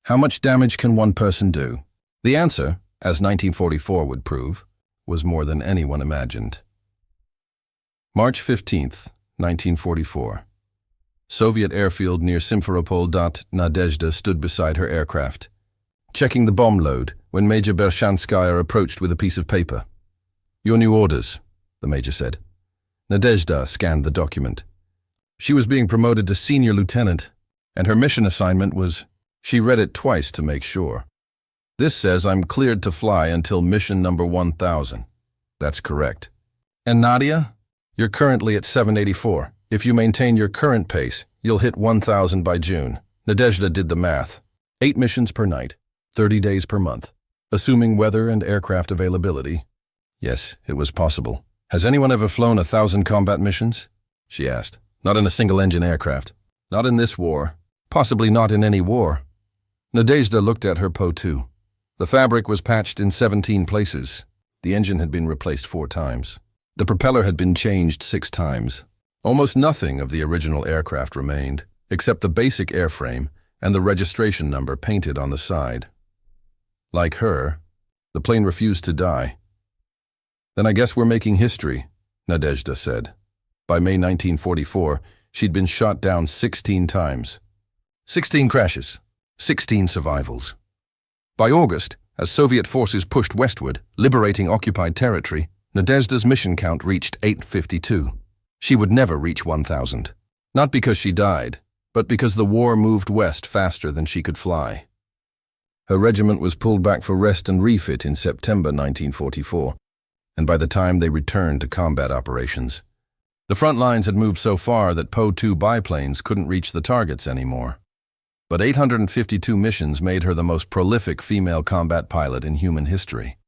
How much damage can one person do?" The answer, as 1944 would prove, was more than anyone imagined. March 15th, 1944. Soviet airfield near Simferopol. Nadezhda stood beside her aircraft, checking the bomb load when Major Bershanskaya approached with a piece of paper. "Your new orders," the major said. Nadezhda scanned the document. She was being promoted to senior lieutenant, and her mission assignment was, she read it twice to make sure. "This says I'm cleared to fly until mission number 1000. That's correct. And Nadia? You're currently at 784. If you maintain your current pace, you'll hit 1000 by June. Nadezhda did the math. 8 missions per night, 30 days per month. Assuming weather and aircraft availability. Yes, it was possible. "Has anyone ever flown 1000 combat missions?" she asked. "Not in a single-engine aircraft. Not in this war. Possibly not in any war." Nadezhda looked at her Po-2. The fabric was patched in 17 places. The engine had been replaced 4 times. The propeller had been changed 6 times. Almost nothing of the original aircraft remained, except the basic airframe and the registration number painted on the side. Like her, the plane refused to die. "Then I guess we're making history," Nadezhda said. By May 1944, she'd been shot down 16 times. 16 crashes, 16 survivals. By August, as Soviet forces pushed westward, liberating occupied territory, Nadezhda's mission count reached 852. She would never reach 1000. Not because she died, but because the war moved west faster than she could fly. Her regiment was pulled back for rest and refit in September 1944, and by the time they returned to combat operations, the front lines had moved so far that Po-2 biplanes couldn't reach the targets anymore. But 852 missions made her the most prolific female combat pilot in human history.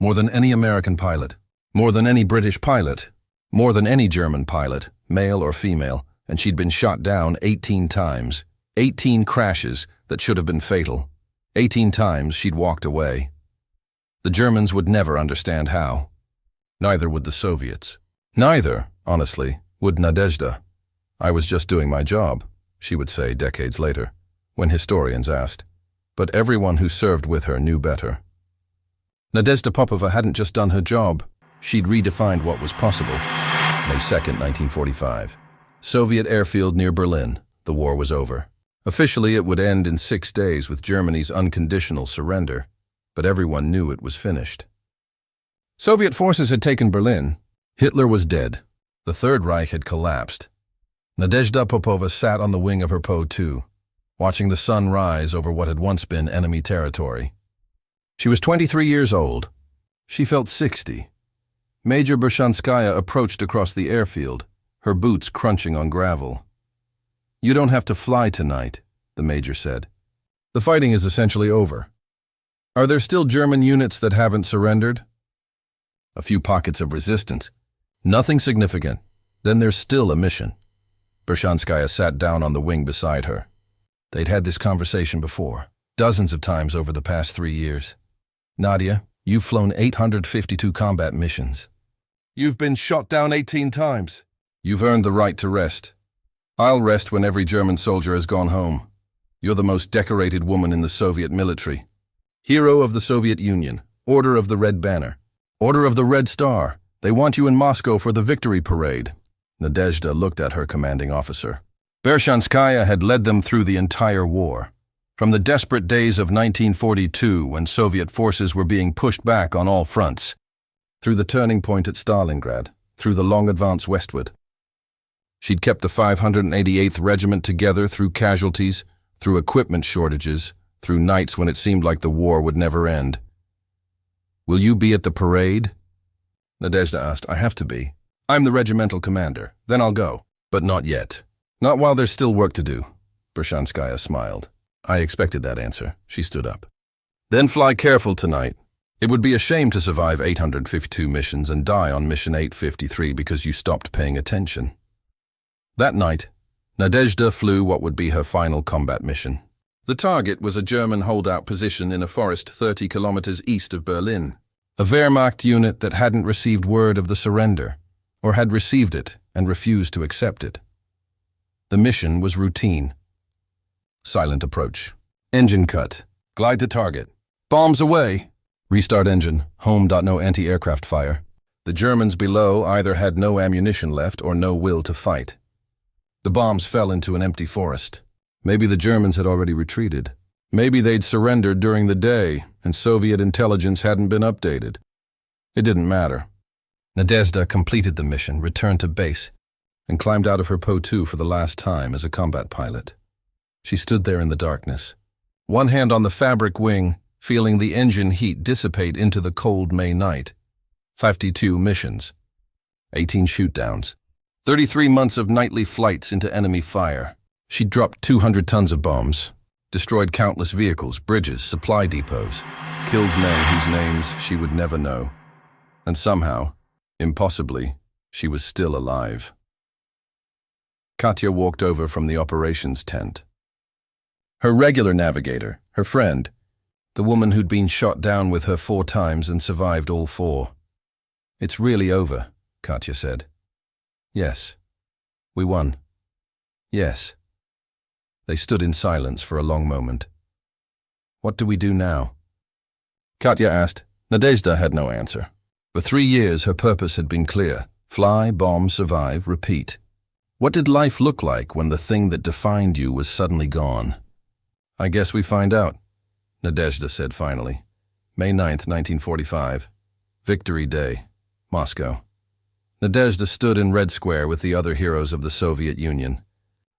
More than any American pilot, more than any British pilot, more than any German pilot, male or female, and she'd been shot down 18 times, 18 crashes that should have been fatal. 18 times she'd walked away. The Germans would never understand how. Neither would the Soviets. Neither, honestly, would Nadezhda. I was just doing my job, she would say decades later, when historians asked. But everyone who served with her knew better. Nadezhda Popova hadn't just done her job. She'd redefined what was possible. May 2nd, 1945. Soviet airfield near Berlin. The war was over. Officially, it would end in 6 days with Germany's unconditional surrender, but everyone knew it was finished. Soviet forces had taken Berlin. Hitler was dead. The Third Reich had collapsed. Nadezhda Popova sat on the wing of her Po-2, watching the sun rise over what had once been enemy territory. She was 23 years old. She felt 60. Major Bershanskaya approached across the airfield, her boots crunching on gravel. "You don't have to fly tonight," the major said. "The fighting is essentially over. Are there still German units that haven't surrendered?" "A few pockets of resistance. Nothing significant. Then there's still a mission." Bershanskaya sat down on the wing beside her. They'd had this conversation before, dozens of times over the past 3 years. "Nadia, you've flown 852 combat missions. You've been shot down 18 times. You've earned the right to rest. I'll rest when every German soldier has gone home. You're the most decorated woman in the Soviet military. Hero of the Soviet Union, Order of the Red Banner, Order of the Red Star. They want you in Moscow for the victory parade." Nadezhda looked at her commanding officer. Bershanskaya had led them through the entire war. From the desperate days of 1942, when Soviet forces were being pushed back on all fronts, through the turning point at Stalingrad, through the long advance westward. She'd kept the 588th Regiment together through casualties, through equipment shortages, through nights when it seemed like the war would never end. "Will you be at the parade?" Nadezhda asked. "I have to be. I'm the regimental commander. Then I'll go." "But not yet. Not while there's still work to do." Bershanskaya smiled. "I expected that answer." She stood up. "Then fly careful tonight. It would be a shame to survive 852 missions and die on mission 853 because you stopped paying attention." That night, Nadezhda flew what would be her final combat mission. The target was a German holdout position in a forest 30 kilometers east of Berlin. A Wehrmacht unit that hadn't received word of the surrender, or had received it and refused to accept it. The mission was routine. Silent approach. Engine cut. Glide to target. Bombs away. Restart engine. Home. No anti-aircraft fire. The Germans below either had no ammunition left or no will to fight. The bombs fell into an empty forest. Maybe the Germans had already retreated. Maybe they'd surrendered during the day and Soviet intelligence hadn't been updated. It didn't matter. Nadezhda completed the mission, returned to base, and climbed out of her Po-2 for the last time as a combat pilot. She stood there in the darkness, one hand on the fabric wing, feeling the engine heat dissipate into the cold May night. 52 missions, 18 shootdowns, 33 months of nightly flights into enemy fire. She dropped 200 tons of bombs, destroyed countless vehicles, bridges, supply depots, killed men whose names she would never know. And somehow, impossibly, she was still alive. Katya walked over from the operations tent. Her regular navigator, her friend, the woman who'd been shot down with her 4 times and survived all 4. "It's really over," Katya said. "Yes. We won." "Yes." They stood in silence for a long moment. "What do we do now?" Katya asked. Nadezhda had no answer. For 3 years, her purpose had been clear. Fly, bomb, survive, repeat. What did life look like when the thing that defined you was suddenly gone? "I guess we find out," Nadezhda said finally. May 9th, 1945. Victory Day, Moscow. Nadezhda stood in Red Square with the other heroes of the Soviet Union,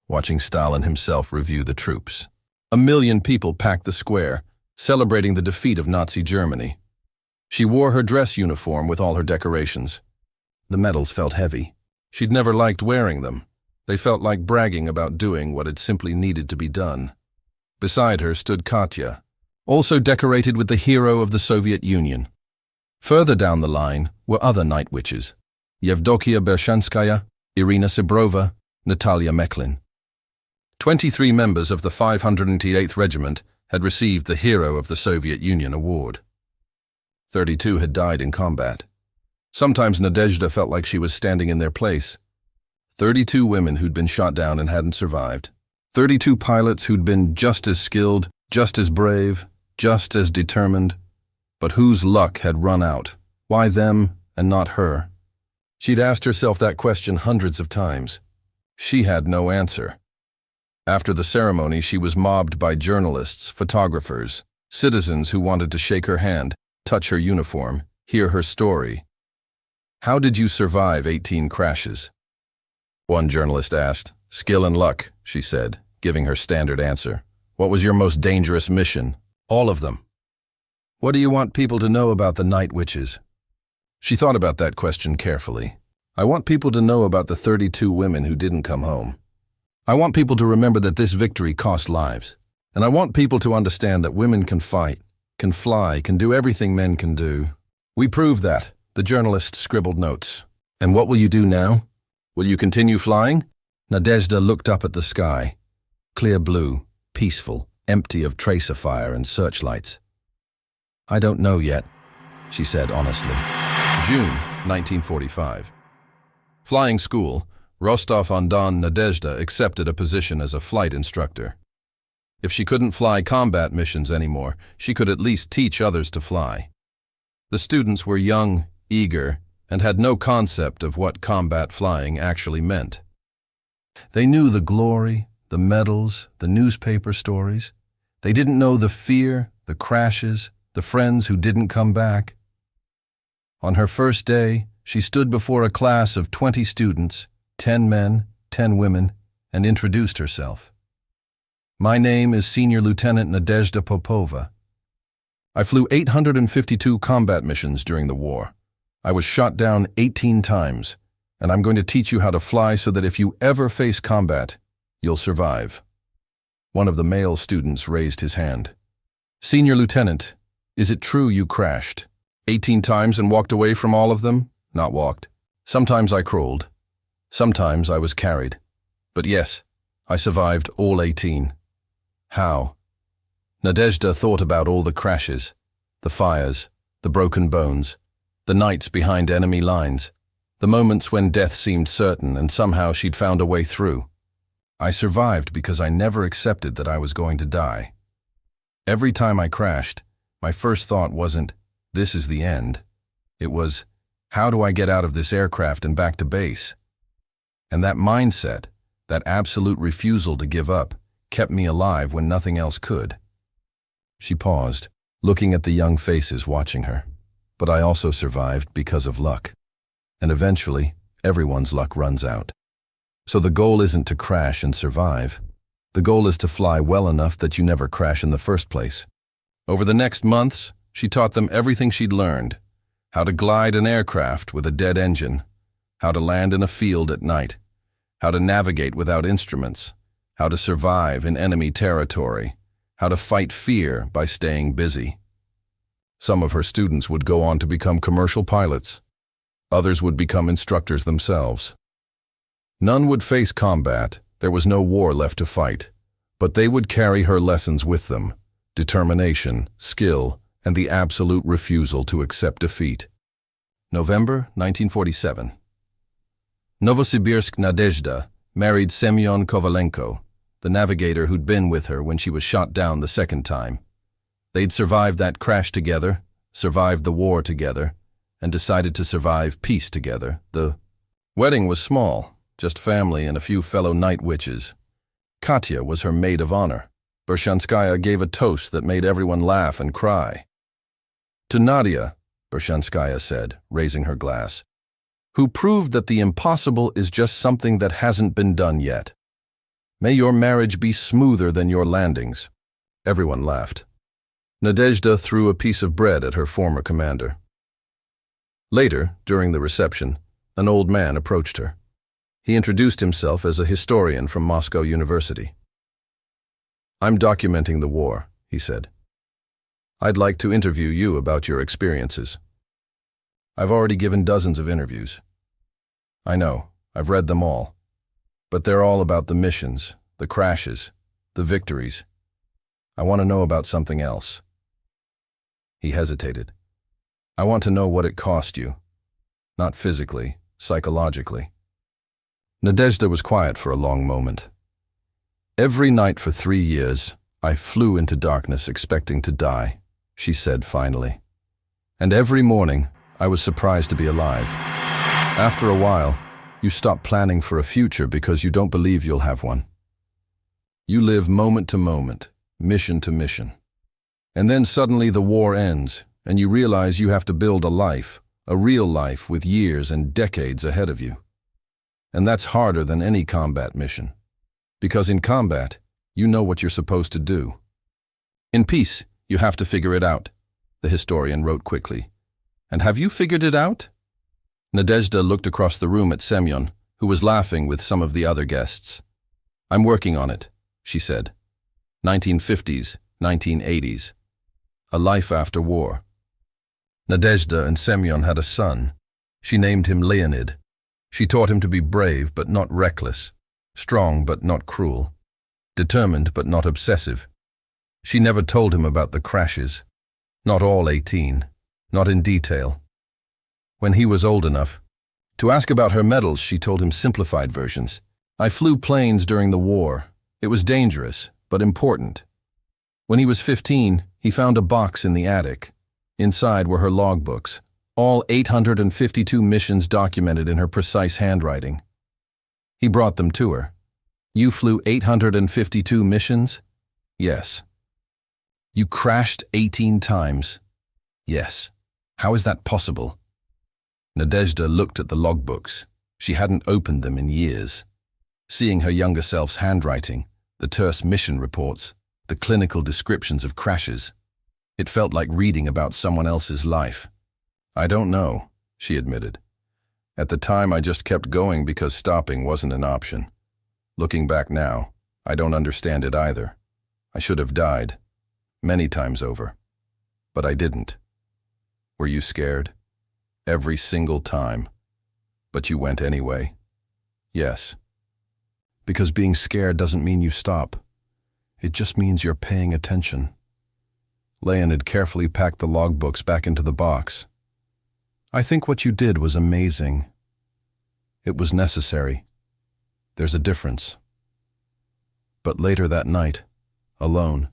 watching Stalin himself review the troops. 1 million people packed the square, celebrating the defeat of Nazi Germany. She wore her dress uniform with all her decorations. The medals felt heavy. She'd never liked wearing them. They felt like bragging about doing what had simply needed to be done. Beside her stood Katya, also decorated with the hero of the Soviet Union. Further down the line were other night witches: Yevdokia Bershanskaya, Irina Sibrova, Natalia Meklin. 23 members of the 588th Regiment had received the Hero of the Soviet Union award. 32 had died in combat. Sometimes Nadezhda felt like she was standing in their place. 32 women who'd been shot down and hadn't survived. 32 pilots who'd been just as skilled, just as brave, just as determined, but whose luck had run out. Why them and not her? She'd asked herself that question hundreds of times. She had no answer. After the ceremony, she was mobbed by journalists, photographers, citizens who wanted to shake her hand, touch her uniform, hear her story. How did you survive 18 crashes? One journalist asked. Skill and luck, she said, giving her standard answer. What was your most dangerous mission? All of them. What do you want people to know about the night witches? She thought about that question carefully. I want people to know about the 32 women who didn't come home. I want people to remember that this victory cost lives. And I want people to understand that women can fight, can fly, can do everything men can do. We proved that, the journalist scribbled notes. And what will you do now? Will you continue flying? Nadezhda looked up at the sky. Clear blue, peaceful, empty of tracer fire and searchlights. I don't know yet, she said honestly. June 1945. Flying school, Rostov-on-Don. Nadezhda accepted a position as a flight instructor. If she couldn't fly combat missions anymore, she could at least teach others to fly. The students were young, eager, and had no concept of what combat flying actually meant. They knew the glory, the medals, the newspaper stories. They didn't know the fear, the crashes, the friends who didn't come back. On her first day, she stood before a class of 20 students, 10 men, 10 women, and introduced herself. My name is Senior Lieutenant Nadezhda Popova. I flew 852 combat missions during the war. I was shot down 18 times, and I'm going to teach you how to fly so that if you ever face combat, you'll survive. One of the male students raised his hand. Senior Lieutenant, is it true you crashed 18 times and walked away from all of them? Not walked. Sometimes I crawled. Sometimes I was carried. But yes, I survived all 18. How? Nadezhda thought about all the crashes, the fires, the broken bones, the nights behind enemy lines, the moments when death seemed certain and somehow she'd found a way through. I survived because I never accepted that I was going to die. Every time I crashed, my first thought wasn't, this is the end. It was, how do I get out of this aircraft and back to base? And that mindset, that absolute refusal to give up, kept me alive when nothing else could. She paused, looking at the young faces watching her. But I also survived because of luck. And eventually, everyone's luck runs out. So the goal isn't to crash and survive. The goal is to fly well enough that you never crash in the first place. Over the next months, she taught them everything she'd learned. How to glide an aircraft with a dead engine. How to land in a field at night. How to navigate without instruments. How to survive in enemy territory. How to fight fear by staying busy. Some of her students would go on to become commercial pilots. Others would become instructors themselves. None would face combat. There was no war left to fight. But they would carry her lessons with them. Determination, skill, and the absolute refusal to accept defeat. November 1947. Novosibirsk. Nadezhda married Semyon Kovalenko, the navigator who'd been with her when she was shot down the second time. They'd survived that crash together, survived the war together, and decided to survive peace together. The wedding was small, just family and a few fellow night witches. Katya was her maid of honor. Bershanskaya gave a toast that made everyone laugh and cry. To Nadia, Bershanskaya said, raising her glass, who proved that the impossible is just something that hasn't been done yet. May your marriage be smoother than your landings. Everyone laughed. Nadezhda threw a piece of bread at her former commander. Later, during the reception, an old man approached her. He introduced himself as a historian from Moscow University. I'm documenting the war, he said. I'd like to interview you about your experiences. I've already given dozens of interviews. I know, I've read them all. But they're all about the missions, the crashes, the victories. I want to know about something else." He hesitated. "I want to know what it cost you. Not physically, psychologically." Nadezhda was quiet for a long moment. "Every night for 3 years, I flew into darkness expecting to die," she said finally. "And every morning, I was surprised to be alive. After a while, you stop planning for a future because you don't believe you'll have one. You live moment to moment, mission to mission. And then suddenly the war ends, and you realize you have to build a life, a real life with years and decades ahead of you. And that's harder than any combat mission. Because in combat, you know what you're supposed to do. In peace, you have to figure it out," the historian wrote quickly. "And have you figured it out?" Nadezhda looked across the room at Semyon, who was laughing with some of the other guests. "I'm working on it," she said. 1950s, 1980s. A life after war. Nadezhda and Semyon had a son. She named him Leonid. She taught him to be brave but not reckless, strong but not cruel, determined but not obsessive. She never told him about the crashes. Not all 18, not in detail. When he was old enough to ask about her medals, she told him simplified versions. "I flew planes during the war. It was dangerous, but important." When he was 15, he found a box in the attic. Inside were her logbooks, all 852 missions documented in her precise handwriting. He brought them to her. "You flew 852 missions?" "Yes." "You crashed 18 times?" "Yes." "How is that possible?" Nadezhda looked at the logbooks. She hadn't opened them in years. Seeing her younger self's handwriting, the terse mission reports, the clinical descriptions of crashes, it felt like reading about someone else's life. "I don't know," she admitted. "At the time, I just kept going because stopping wasn't an option. Looking back now, I don't understand it either. I should have died, many times over. But I didn't." "Were you scared?" "Every single time. But you went anyway." "Yes." "Because being scared doesn't mean you stop. It just means you're paying attention." Leonid carefully packed the logbooks back into the box. "I think what you did was amazing. It was necessary. There's a difference." But later that night, alone,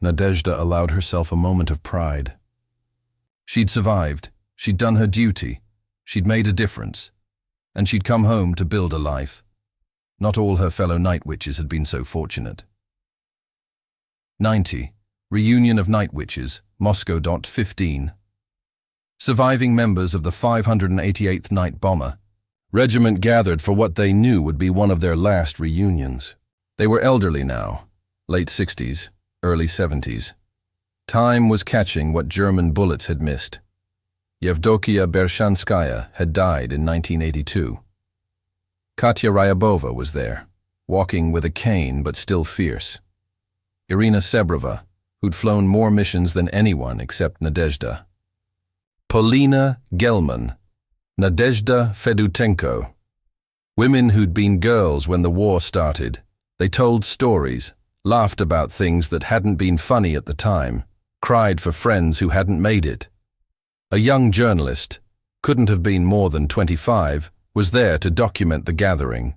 Nadezhda allowed herself a moment of pride. She'd survived, she'd done her duty, she'd made a difference, and she'd come home to build a life. Not all her fellow night witches had been so fortunate. 90. Reunion of Night Witches, Moscow. 15. Surviving members of the 588th Night Bomber Regiment gathered for what they knew would be one of their last reunions. They were elderly now, late 60s, early 70s. Time was catching what German bullets had missed. Yevdokia Bershanskaya had died in 1982. Katya Ryabova was there, walking with a cane but still fierce. Irina Sebrova, who'd flown more missions than anyone except Nadezhda. Polina Gelman, Nadezhda Fedutenko. Women who'd been girls when the war started. They told stories, laughed about things that hadn't been funny at the time, cried for friends who hadn't made it. A young journalist, couldn't have been more than 25, was there to document the gathering.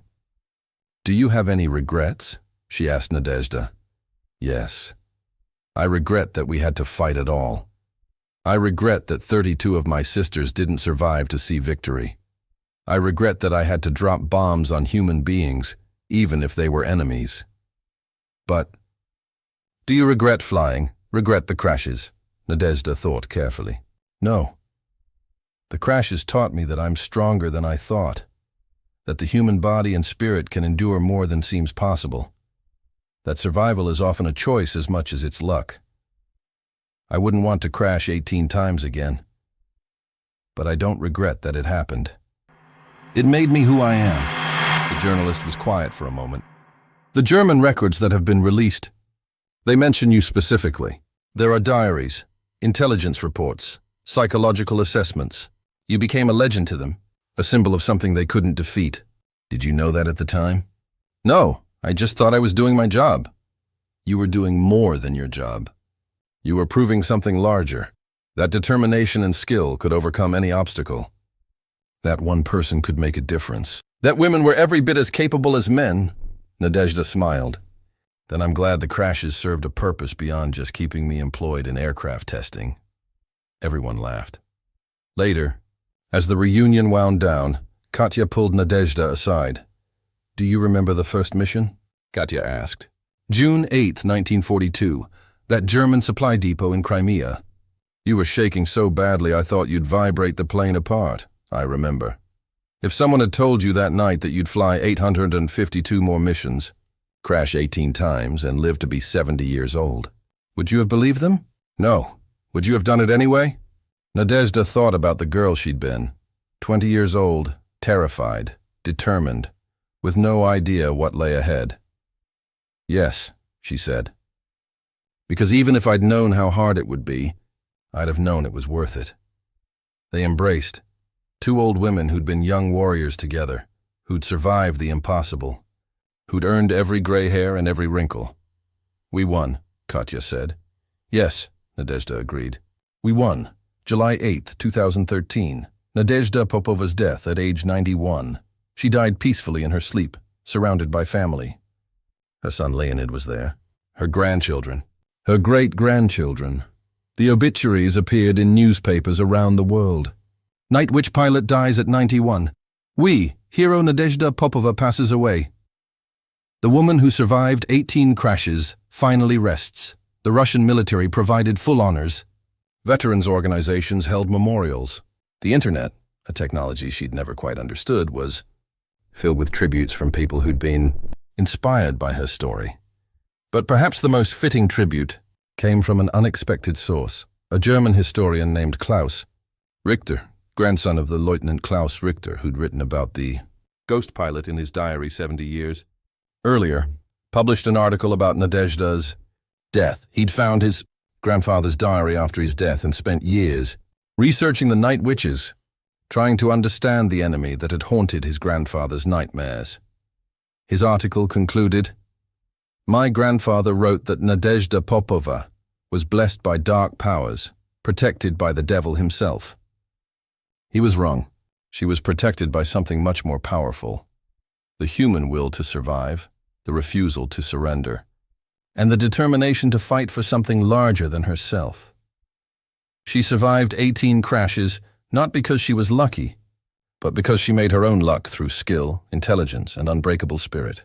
"Do you have any regrets?" she asked Nadezhda. "Yes. I regret that we had to fight at all. I regret that 32 of my sisters didn't survive to see victory. I regret that I had to drop bombs on human beings, even if they were enemies. But, do you regret flying, regret the crashes?" Nadezhda thought carefully. "No. The crashes taught me that I'm stronger than I thought, that the human body and spirit can endure more than seems possible, that survival is often a choice as much as it's luck. I wouldn't want to crash 18 times again, but I don't regret that it happened. It made me who I am." The journalist was quiet for a moment. "The German records that have been released, they mention you specifically. There are diaries, intelligence reports, psychological assessments. You became a legend to them, a symbol of something they couldn't defeat. Did you know that at the time?" "No, I just thought I was doing my job." You were doing more than your job. You were proving something larger, that determination and skill could overcome any obstacle. That one person could make a difference. That women were every bit as capable as men. Nadezhda smiled. Then I'm glad the crashes served a purpose beyond just keeping me employed in aircraft testing. Everyone laughed. Later, as the reunion wound down, Katya pulled Nadezhda aside. Do you remember the first mission? Katya asked. June 8, 1942, that German supply depot in Crimea. You were shaking so badly I thought you'd vibrate the plane apart, I remember. If someone had told you that night that you'd fly 852 more missions, crash 18 times, and live to be 70 years old, would you have believed them? No. Would you have done it anyway? Nadezhda thought about the girl she'd been. 20 years old, terrified, determined, with no idea what lay ahead. Yes, she said. Because even if I'd known how hard it would be, I'd have known it was worth it. They embraced. Two old women who'd been young warriors together, who'd survived the impossible, who'd earned every gray hair and every wrinkle. We won, Katya said. Yes, Nadezhda agreed. We won. July 8, 2013. Nadezhda Popova's death at age 91. She died peacefully in her sleep, surrounded by family. Her son Leonid was there. Her grandchildren. Her great-grandchildren. The obituaries appeared in newspapers around the world. Night Witch pilot dies at 91. We, hero Nadezhda Popova, passes away. The woman who survived 18 crashes finally rests. The Russian military provided full honors. Veterans organizations held memorials. The internet, a technology she'd never quite understood, was filled with tributes from people who'd been inspired by her story. But perhaps the most fitting tribute came from an unexpected source, a German historian named Klaus Richter, grandson of the Lieutenant Klaus Richter, who'd written about the ghost pilot in his diary 70 years earlier, published an article about Nadezhda's death. He'd found his grandfather's diary after his death and spent years researching the night witches, trying to understand the enemy that had haunted his grandfather's nightmares. His article concluded, My grandfather wrote that Nadezhda Popova was blessed by dark powers, protected by the devil himself. He was wrong. She was protected by something much more powerful. The human will to survive, the refusal to surrender, and the determination to fight for something larger than herself. She survived 18 crashes not because she was lucky, but because she made her own luck through skill, intelligence, and unbreakable spirit.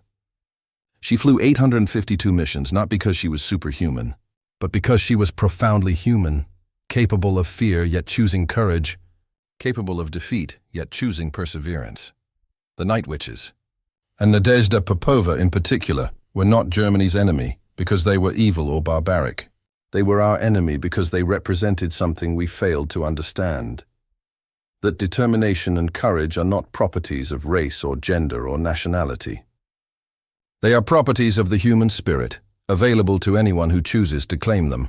She flew 852 missions not because she was superhuman, but because she was profoundly human, capable of fear yet choosing courage, capable of defeat yet choosing perseverance. The Night Witches, and Nadezhda Popova in particular, were not Germany's enemy because they were evil or barbaric. They were our enemy because they represented something we failed to understand. That determination and courage are not properties of race or gender or nationality. They are properties of the human spirit, available to anyone who chooses to claim them.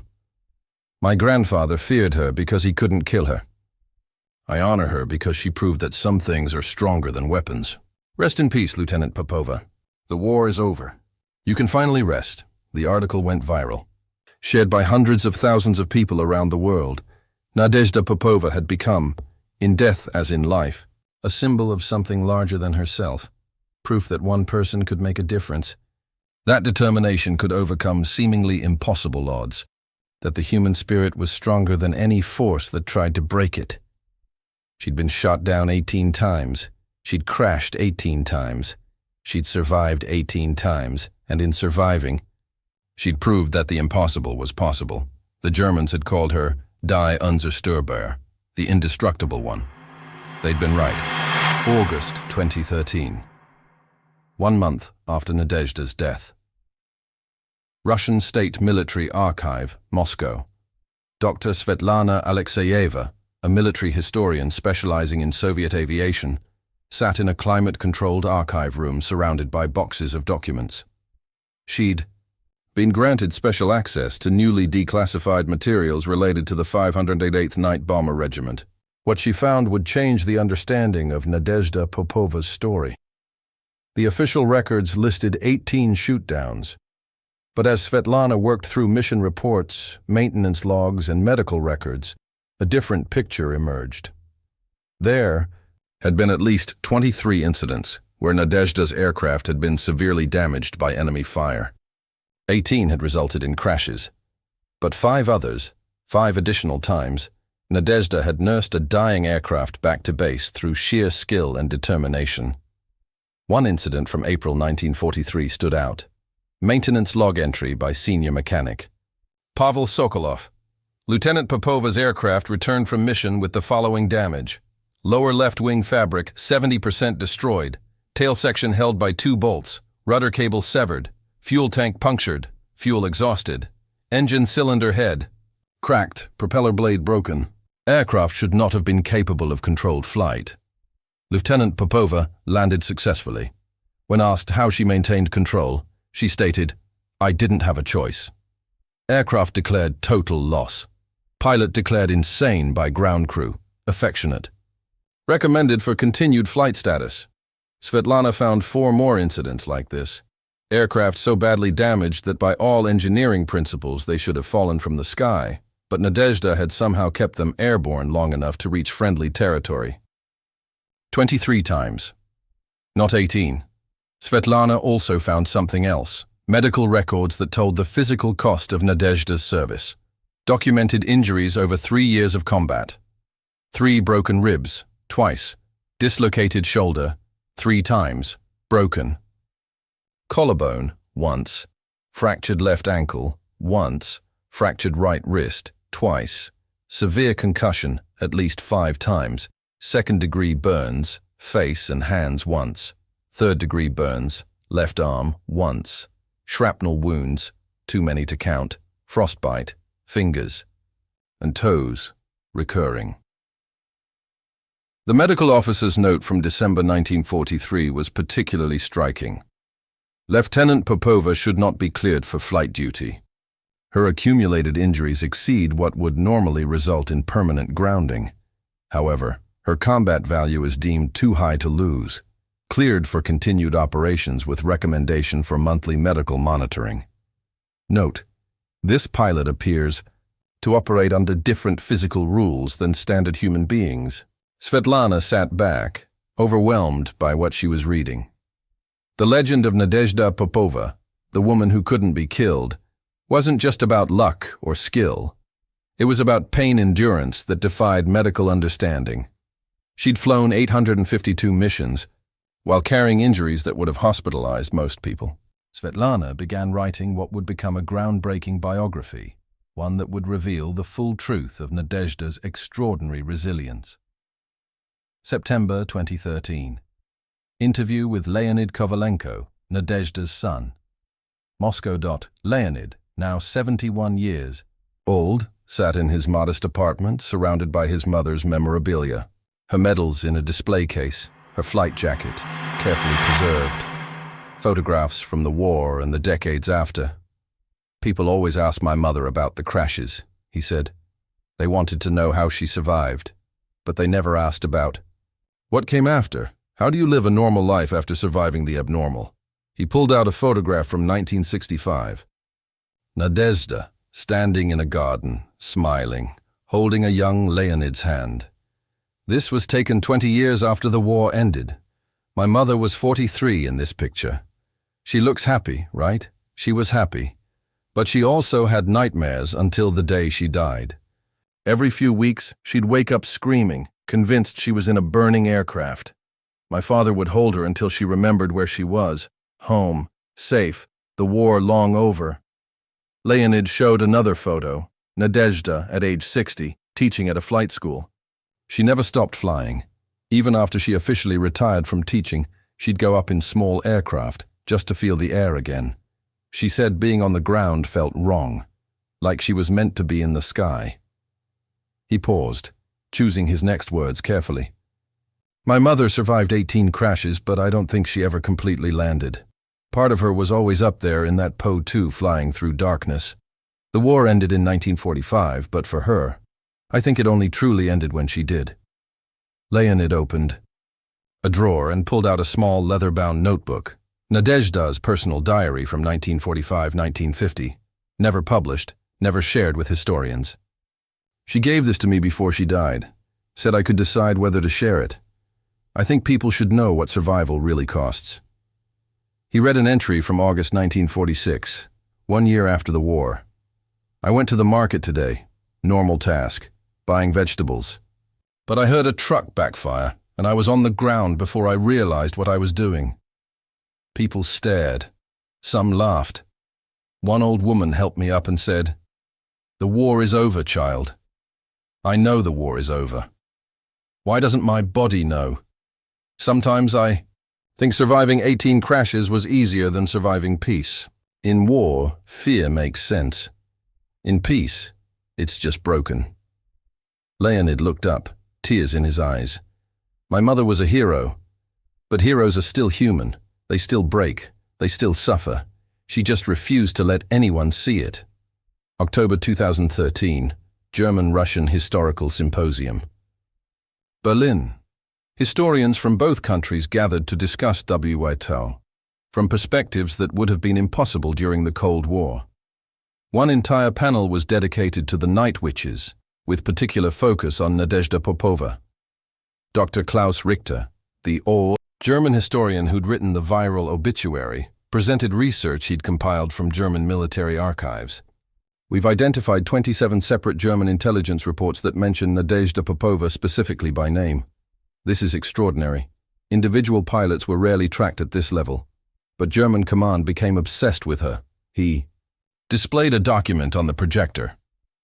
My grandfather feared her because he couldn't kill her. I honor her because she proved that some things are stronger than weapons. Rest in peace, Lieutenant Popova. The war is over. You can finally rest. The article went viral. Shared by hundreds of thousands of people around the world, Nadezhda Popova had become, in death as in life, a symbol of something larger than herself, proof that one person could make a difference. That determination could overcome seemingly impossible odds, that the human spirit was stronger than any force that tried to break it. She'd been shot down 18 times. She'd crashed 18 times. She'd survived 18 times, and in surviving, she'd proved that the impossible was possible. The Germans had called her Die Unzerstörbare, the Indestructible One. They'd been right. August 2013. 1 month after Nadezhda's death. Russian State Military Archive, Moscow. Dr. Svetlana Alexeyeva, a military historian specializing in Soviet aviation, sat in a climate-controlled archive room surrounded by boxes of documents. She'd been granted special access to newly declassified materials related to the 508th Night Bomber Regiment. What she found would change the understanding of Nadezhda Popova's story. The official records listed 18 shoot-downs, But as Svetlana worked through mission reports, maintenance logs, and medical records, a different picture emerged. There had been at least 23 incidents where Nadezhda's aircraft had been severely damaged by enemy fire. 18 had resulted in crashes. But 5 others, 5 additional times, Nadezhda had nursed a dying aircraft back to base through sheer skill and determination. One incident from April 1943 stood out. Maintenance log entry by senior mechanic Pavel Sokolov. Lieutenant Popova's aircraft returned from mission with the following damage. Lower left wing fabric 70% destroyed, tail section held by 2 bolts, rudder cable severed, fuel tank punctured, fuel exhausted, engine cylinder head cracked, propeller blade broken. Aircraft should not have been capable of controlled flight. Lieutenant Popova landed successfully. When asked how she maintained control, she stated, "I didn't have a choice." Aircraft declared total loss. Pilot declared insane by ground crew, affectionate. Recommended for continued flight status. Svetlana found 4 more incidents like this. Aircraft so badly damaged that by all engineering principles they should have fallen from the sky, but Nadezhda had somehow kept them airborne long enough to reach friendly territory. 23 times. Not 18. Svetlana also found something else, medical records that told the physical cost of Nadezhda's service. Documented injuries over 3 years of combat. 3 broken ribs, twice. Dislocated shoulder, 3 times, broken. Collarbone, once. Fractured left ankle, once. Fractured right wrist, twice. Severe concussion, at least 5 times. Second-degree burns, face and hands once. Third-degree burns, left arm, once. Shrapnel wounds, too many to count. Frostbite, fingers. And toes, recurring. The medical officer's note from December 1943 was particularly striking. Lieutenant Popova should not be cleared for flight duty. Her accumulated injuries exceed what would normally result in permanent grounding. However, her combat value is deemed too high to lose, cleared for continued operations with recommendation for monthly medical monitoring. Note: this pilot appears to operate under different physical rules than standard human beings. Svetlana sat back, overwhelmed by what she was reading. The legend of Nadezhda Popova, the woman who couldn't be killed, wasn't just about luck or skill. It was about pain endurance that defied medical understanding. She'd flown 852 missions, while carrying injuries that would have hospitalized most people. Svetlana began writing what would become a groundbreaking biography, one that would reveal the full truth of Nadezhda's extraordinary resilience. September 2013. Interview with Leonid Kovalenko, Nadezhda's son. Moscow. Leonid, now 71 years old, sat in his modest apartment surrounded by his mother's memorabilia. Her medals in a display case, her flight jacket, carefully preserved. Photographs from the war and the decades after. "People always ask my mother about the crashes," he said. "They wanted to know how she survived, but they never asked about what came after. How do you live a normal life after surviving the abnormal?" He pulled out a photograph from 1965. Nadezhda, standing in a garden, smiling, holding a young Leonid's hand. This was taken 20 years after the war ended. My mother was 43 in this picture. She looks happy, right? She was happy. But she also had nightmares until the day she died. Every few weeks, she'd wake up screaming, convinced she was in a burning aircraft. My father would hold her until she remembered where she was, home, safe, the war long over. Leonid showed another photo, Nadezhda at age 60, teaching at a flight school. She never stopped flying. Even after she officially retired from teaching, she'd go up in small aircraft, just to feel the air again. She said being on the ground felt wrong, like she was meant to be in the sky. He paused, choosing his next words carefully. My mother survived 18 crashes, but I don't think she ever completely landed. Part of her was always up there in that Po-2 flying through darkness. The war ended in 1945, but for her, I think it only truly ended when she did. Leonid opened a drawer and pulled out a small leather-bound notebook. Nadezhda's personal diary from 1945-1950, never published, never shared with historians. She gave this to me before she died, said I could decide whether to share it. I think people should know what survival really costs. He read an entry from August 1946, 1 year after the war. I went to the market today, normal task, buying vegetables. But I heard a truck backfire, and I was on the ground before I realized what I was doing. People stared. Some laughed. One old woman helped me up and said, "The war is over, child. I know the war is over. Why doesn't my body know? Sometimes I think surviving 18 crashes was easier than surviving peace. In war, fear makes sense. In peace, it's just broken." Leonid looked up, tears in his eyes. My mother was a hero, but heroes are still human. They still break. They still suffer. She just refused to let anyone see it. October 2013, German-Russian Historical Symposium. Berlin. Historians from both countries gathered to discuss W.I. from perspectives that would have been impossible during the Cold War. One entire panel was dedicated to the night witches, with particular focus on Nadezhda Popova. Dr. Klaus Richter, the German historian who'd written the viral obituary, presented research he'd compiled from German military archives. We've identified 27 separate German intelligence reports that mention Nadezhda Popova specifically by name. This is extraordinary. Individual pilots were rarely tracked at this level, but German command became obsessed with her. He displayed a document on the projector,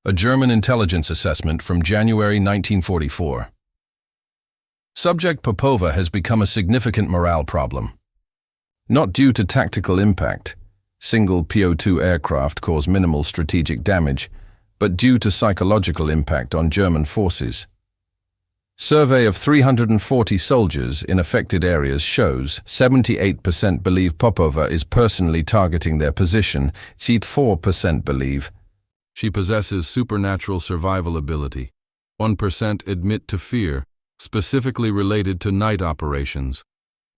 a German intelligence assessment from January 1944. Subject Popova has become a significant morale problem. Not due to tactical impact, single PO2 aircraft cause minimal strategic damage, but due to psychological impact on German forces. Survey of 340 soldiers in affected areas shows 78% believe Popova is personally targeting their position, 4% believe she possesses supernatural survival ability. 1% admit to fear, specifically related to night operations.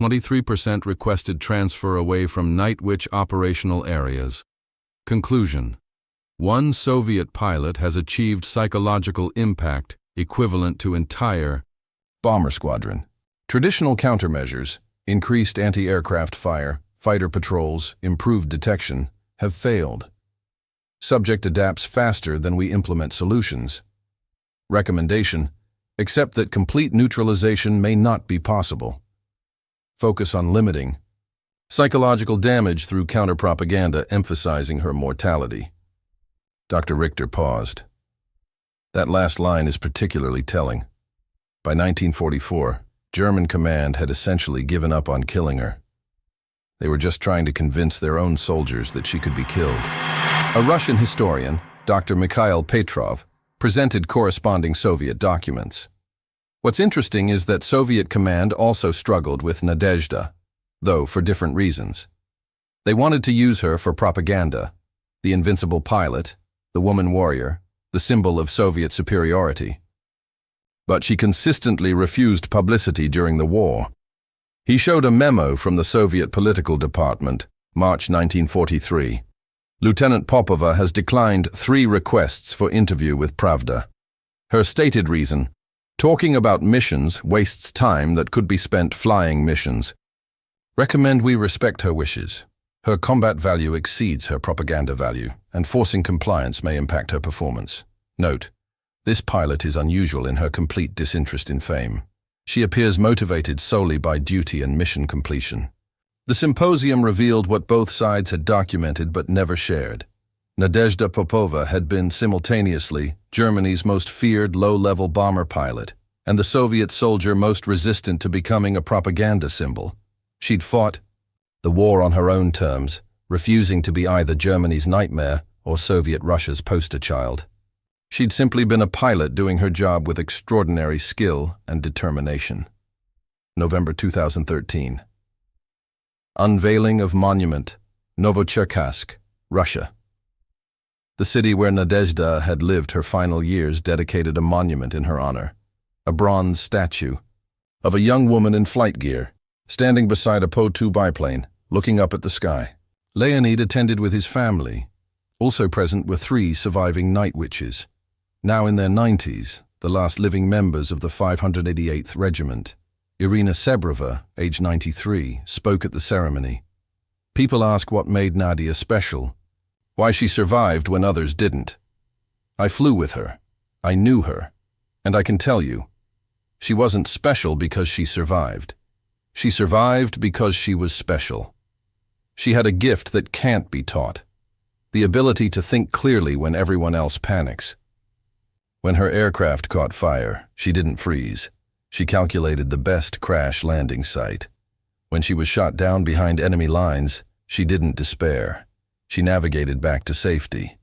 23% requested transfer away from night witch operational areas. Conclusion: one Soviet pilot has achieved psychological impact equivalent to entire bomber squadron. Traditional countermeasures, increased anti-aircraft fire, fighter patrols, improved detection, have failed. Subject adapts faster than we implement solutions. Recommendation: accept that complete neutralization may not be possible. Focus on limiting psychological damage through counter-propaganda emphasizing her mortality. Dr. Richter paused. That last line is particularly telling. By 1944, German command had essentially given up on killing her. They were just trying to convince their own soldiers that she could be killed. A Russian historian, Dr. Mikhail Petrov, presented corresponding Soviet documents. What's interesting is that Soviet command also struggled with Nadezhda, though for different reasons. They wanted to use her for propaganda, the invincible pilot, the woman warrior, the symbol of Soviet superiority. But she consistently refused publicity during the war. He showed a memo from the Soviet political department, March 1943. Lieutenant Popova has declined 3 requests for interview with Pravda. Her stated reason: talking about missions wastes time that could be spent flying missions. Recommend we respect her wishes. Her combat value exceeds her propaganda value, and forcing compliance may impact her performance. Note: this pilot is unusual in her complete disinterest in fame. She appears motivated solely by duty and mission completion. The symposium revealed what both sides had documented but never shared. Nadezhda Popova had been simultaneously Germany's most feared low-level bomber pilot and the Soviet soldier most resistant to becoming a propaganda symbol. She'd fought the war on her own terms, refusing to be either Germany's nightmare or Soviet Russia's poster child. She'd simply been a pilot doing her job with extraordinary skill and determination. November 2013. Unveiling of Monument, Novocherkassk, Russia. The city where Nadezhda had lived her final years dedicated a monument in her honor, a bronze statue of a young woman in flight gear, standing beside a Po-2 biplane, looking up at the sky. Leonid attended with his family. Also present were 3 surviving night witches, now in their 90s, the last living members of the 588th Regiment. Irina Sebrova, age 93, spoke at the ceremony. People ask what made Nadia special, why she survived when others didn't. I flew with her. I knew her. And I can tell you, she wasn't special because she survived. She survived because she was special. She had a gift that can't be taught, the ability to think clearly when everyone else panics. When her aircraft caught fire, she didn't freeze. She calculated the best crash landing site. When she was shot down behind enemy lines, she didn't despair. She navigated back to safety.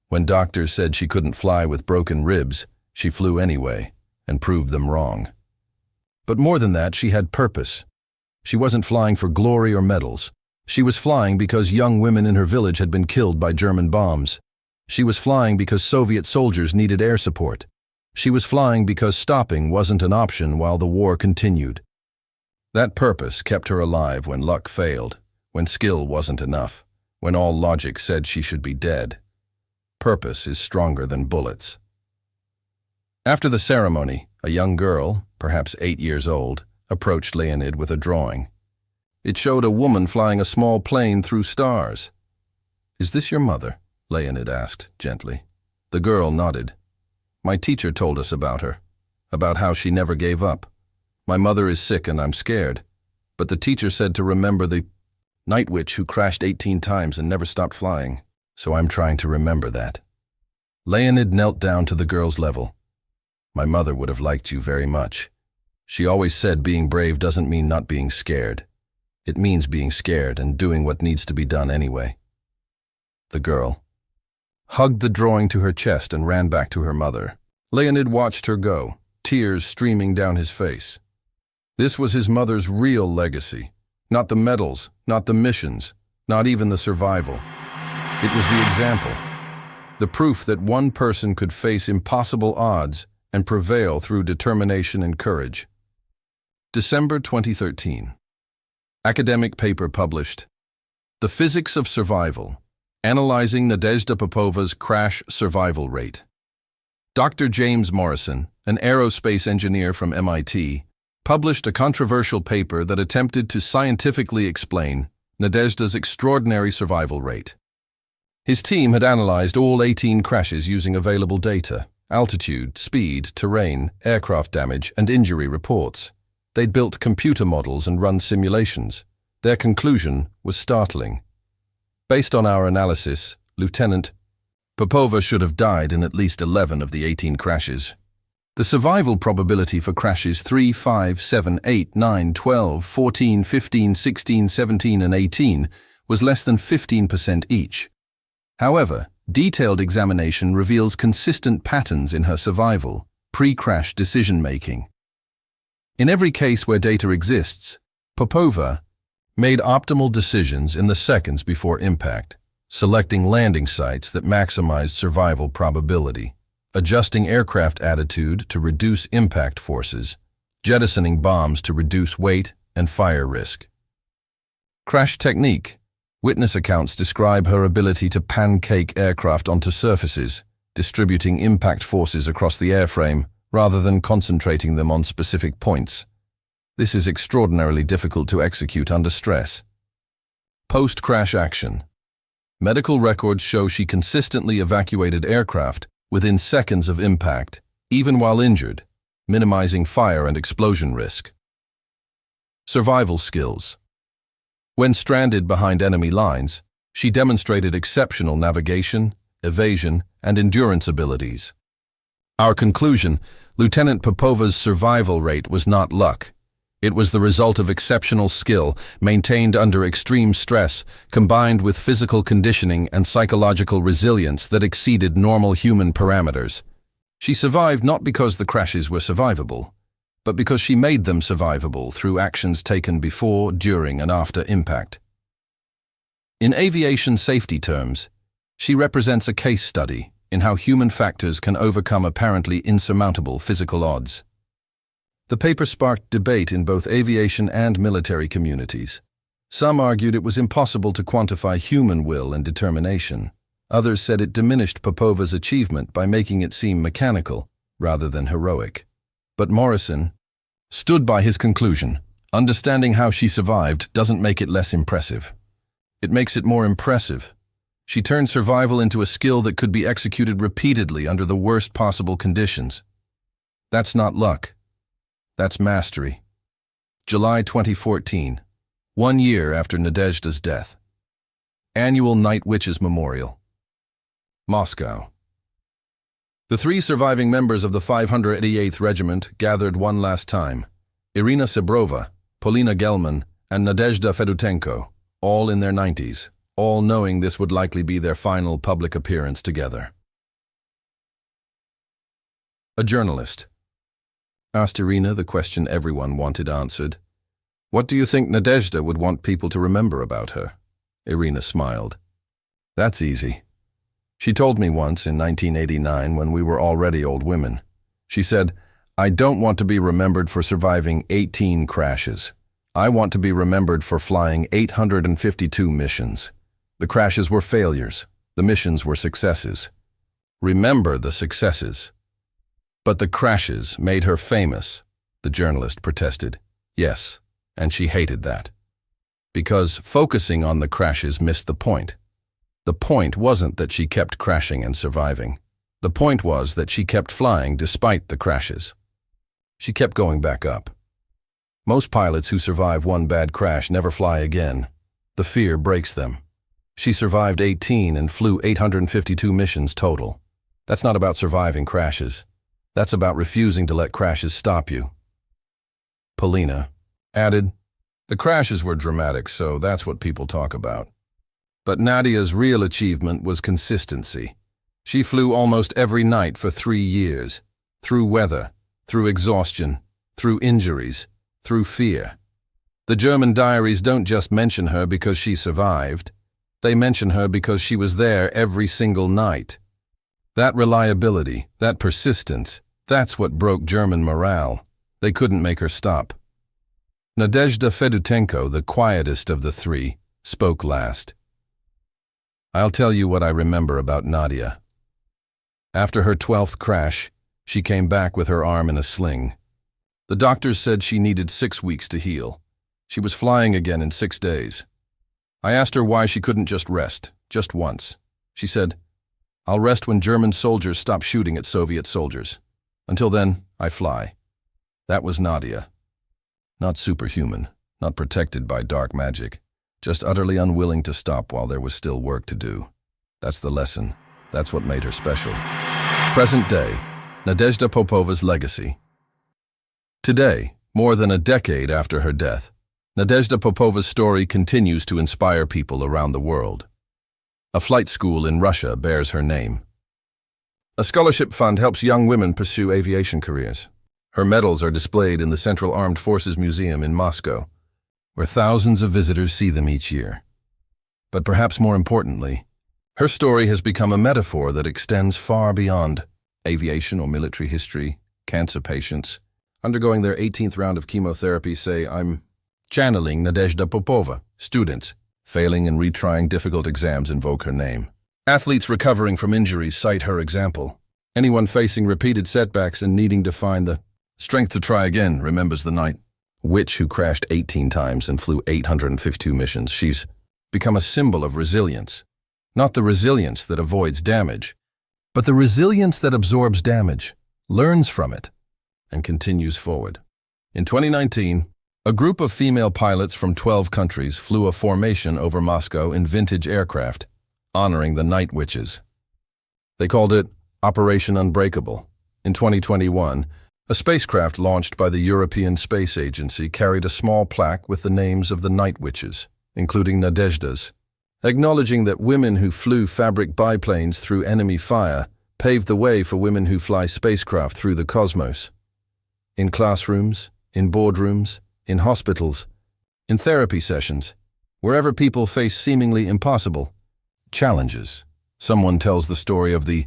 When doctors said she couldn't fly with broken ribs, she flew anyway and proved them wrong. But more than that, she had purpose. She wasn't flying for glory or medals. She was flying because young women in her village had been killed by German bombs. She was flying because Soviet soldiers needed air support. She was flying because stopping wasn't an option while the war continued. That purpose kept her alive when luck failed, when skill wasn't enough, when all logic said she should be dead. Purpose is stronger than bullets. After the ceremony, a young girl, perhaps 8 years old, approached Leonid with a drawing. It showed a woman flying a small plane through stars. "Is this your mother?" Leonid asked, gently. The girl nodded. "My teacher told us about her, about how she never gave up. My mother is sick and I'm scared. But the teacher said to remember the night witch who crashed 18 times and never stopped flying. So I'm trying to remember that." Leonid knelt down to the girl's level. "My mother would have liked you very much. She always said being brave doesn't mean not being scared. It means being scared and doing what needs to be done anyway." The girl hugged the drawing to her chest and ran back to her mother. Leonid watched her go, tears streaming down his face. This was his mother's real legacy. Not the medals, not the missions, not even the survival. It was the example, the proof that one person could face impossible odds and prevail through determination and courage. December 2013. Academic paper published. The Physics of Survival, Analyzing Nadezhda Popova's Crash Survival Rate. Dr. James Morrison, an aerospace engineer from MIT, published a controversial paper that attempted to scientifically explain Nadezhda's extraordinary survival rate. His team had analyzed all 18 crashes using available data: altitude, speed, terrain, aircraft damage, and injury reports. They'd built computer models and run simulations. Their conclusion was startling. Based on our analysis, Lieutenant Popova should have died in at least 11 of the 18 crashes. The survival probability for crashes 3, 5, 7, 8, 9, 12, 14, 15, 16, 17, and 18 was less than 15% each. However, detailed examination reveals consistent patterns in her survival, pre-crash decision-making. In every case where data exists, Popova made optimal decisions in the seconds before impact, selecting landing sites that maximized survival probability, adjusting aircraft attitude to reduce impact forces, jettisoning bombs to reduce weight and fire risk. Crash technique. Witness accounts describe her ability to pancake aircraft onto surfaces, distributing impact forces across the airframe rather than concentrating them on specific points. This is extraordinarily difficult to execute under stress. Post-crash action. Medical records show she consistently evacuated aircraft within seconds of impact, even while injured, minimizing fire and explosion risk. Survival skills. When stranded behind enemy lines, she demonstrated exceptional navigation, evasion, and endurance abilities. Our conclusion: Lieutenant Popova's survival rate was not luck. It was the result of exceptional skill, maintained under extreme stress, combined with physical conditioning and psychological resilience that exceeded normal human parameters. She survived not because the crashes were survivable, but because she made them survivable through actions taken before, during, and after impact. In aviation safety terms, she represents a case study in how human factors can overcome apparently insurmountable physical odds. The paper sparked debate in both aviation and military communities. Some argued it was impossible to quantify human will and determination. Others said it diminished Popova's achievement by making it seem mechanical rather than heroic. But Morrison stood by his conclusion. Understanding how she survived doesn't make it less impressive. It makes it more impressive. She turned survival into a skill that could be executed repeatedly under the worst possible conditions. That's not luck. That's mastery. July 2014, 1 year after Nadezhda's death. Annual Night Witches Memorial. Moscow. The 3 surviving members of the 588th Regiment gathered one last time. Irina Sebrova, Polina Gelman, and Nadezhda Fedutenko, all in their 90s, all knowing this would likely be their final public appearance together. A journalist asked Irina the question everyone wanted answered. "What do you think Nadezhda would want people to remember about her?" Irina smiled. "That's easy. She told me once in 1989 when we were already old women. She said, 'I don't want to be remembered for surviving 18 crashes. I want to be remembered for flying 852 missions. The crashes were failures. The missions were successes. Remember the successes.' But the crashes made her famous," the journalist protested. Yes, and she hated that. Because focusing on the crashes missed the point. The point wasn't that she kept crashing and surviving. The point was that she kept flying despite the crashes. She kept going back up. Most pilots who survive one bad crash never fly again. The fear breaks them. She survived 18 and flew 852 missions total. That's not about surviving crashes. That's about refusing to let crashes stop you." Polina added, "The crashes were dramatic, so that's what people talk about. But Nadia's real achievement was consistency. She flew almost every night for 3 years, through weather, through exhaustion, through injuries, through fear. The German diaries don't just mention her because she survived. They mention her because she was there every single night. That reliability, that persistence, that's what broke German morale. They couldn't make her stop." Nadezhda Fedutenko, the quietest of the 3, spoke last. "I'll tell you what I remember about Nadia. After her 12th crash, she came back with her arm in a sling. The doctors said she needed 6 weeks to heal. She was flying again in 6 days. I asked her why she couldn't just rest, just once. She said, 'I'll rest when German soldiers stop shooting at Soviet soldiers. Until then, I fly.' That was Nadia. Not superhuman, not protected by dark magic, just utterly unwilling to stop while there was still work to do. That's the lesson. That's what made her special." Present day, Nadezhda Popova's legacy. Today, more than a decade after her death, Nadezhda Popova's story continues to inspire people around the world. A flight school in Russia bears her name. A scholarship fund helps young women pursue aviation careers. Her medals are displayed in the Central Armed Forces Museum in Moscow, where thousands of visitors see them each year. But perhaps more importantly, her story has become a metaphor that extends far beyond aviation or military history. Cancer patients undergoing their 18th round of chemotherapy say, "I'm channeling Nadezhda Popova." Students failing and retrying difficult exams invoke her name. Athletes recovering from injuries cite her example. Anyone facing repeated setbacks and needing to find the strength to try again remembers the night witch who crashed 18 times and flew 852 missions. She's become a symbol of resilience. Not the resilience that avoids damage, but the resilience that absorbs damage, learns from it, and continues forward. In 2019, a group of female pilots from 12 countries flew a formation over Moscow in vintage aircraft, honoring the night witches. They called it Operation Unbreakable. In 2021, a spacecraft launched by the European Space Agency carried a small plaque with the names of the night witches, including Nadezhda's, acknowledging that women who flew fabric biplanes through enemy fire paved the way for women who fly spacecraft through the cosmos. In classrooms, in boardrooms, in hospitals, in therapy sessions, wherever people face seemingly impossible challenges, someone tells the story of the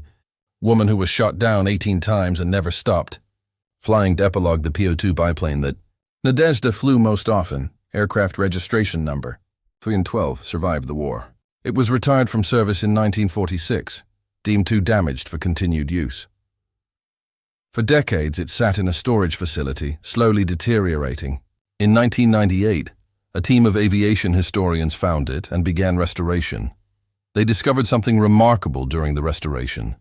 woman who was shot down 18 times and never stopped, flying to epilogue the PO2 biplane that Nadezhda flew most often, aircraft registration number, 312 survived the war. It was retired from service in 1946, deemed too damaged for continued use. For decades, it sat in a storage facility, slowly deteriorating. In 1998, a team of aviation historians found it and began restoration. They discovered something remarkable during the restoration.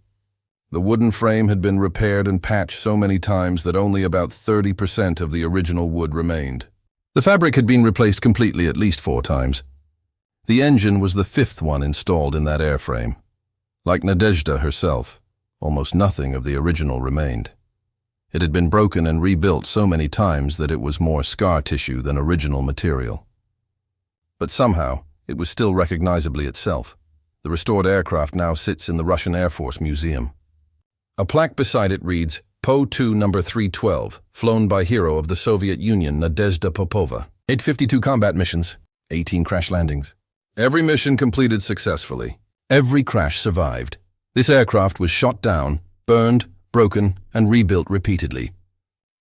The wooden frame had been repaired and patched so many times that only about 30% of the original wood remained. The fabric had been replaced completely at least 4 times. The engine was the 5th one installed in that airframe. Like Nadezhda herself, almost nothing of the original remained. It had been broken and rebuilt so many times that it was more scar tissue than original material. But somehow, it was still recognizably itself. The restored aircraft now sits in the Russian Air Force Museum. A plaque beside it reads, Po-2 number 312, flown by hero of the Soviet Union Nadezhda Popova. 852 combat missions, 18 crash landings. Every mission completed successfully. Every crash survived. This aircraft was shot down, burned, broken, and rebuilt repeatedly.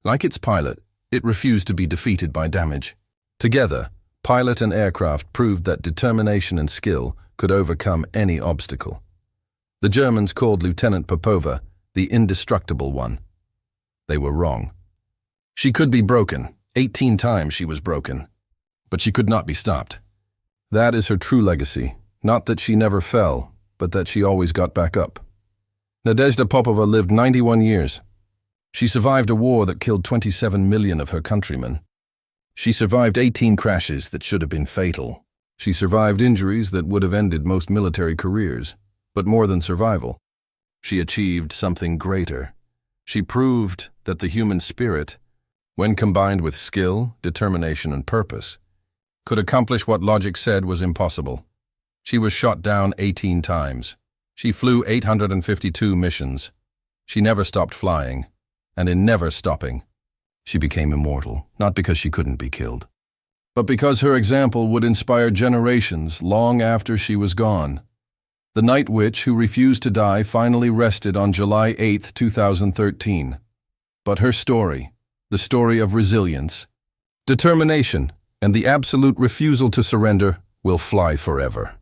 Like its pilot, it refused to be defeated by damage. Together, pilot and aircraft proved that determination and skill could overcome any obstacle. The Germans called Lieutenant Popova the Indestructible One. They were wrong. She could be broken. 18 times she was broken. But she could not be stopped. That is her true legacy. Not that she never fell, but that she always got back up. Nadezhda Popova lived 91 years. She survived a war that killed 27 million of her countrymen. She survived 18 crashes that should have been fatal. She survived injuries that would have ended most military careers. But more than survival, she achieved something greater. She proved that the human spirit, when combined with skill, determination, and purpose, could accomplish what logic said was impossible. She was shot down 18 times. She flew 852 missions. She never stopped flying, and in never stopping, she became immortal, not because she couldn't be killed, but because her example would inspire generations long after she was gone. The night witch who refused to die finally rested on July 8, 2013. But her story, the story of resilience, determination, and the absolute refusal to surrender, will fly forever.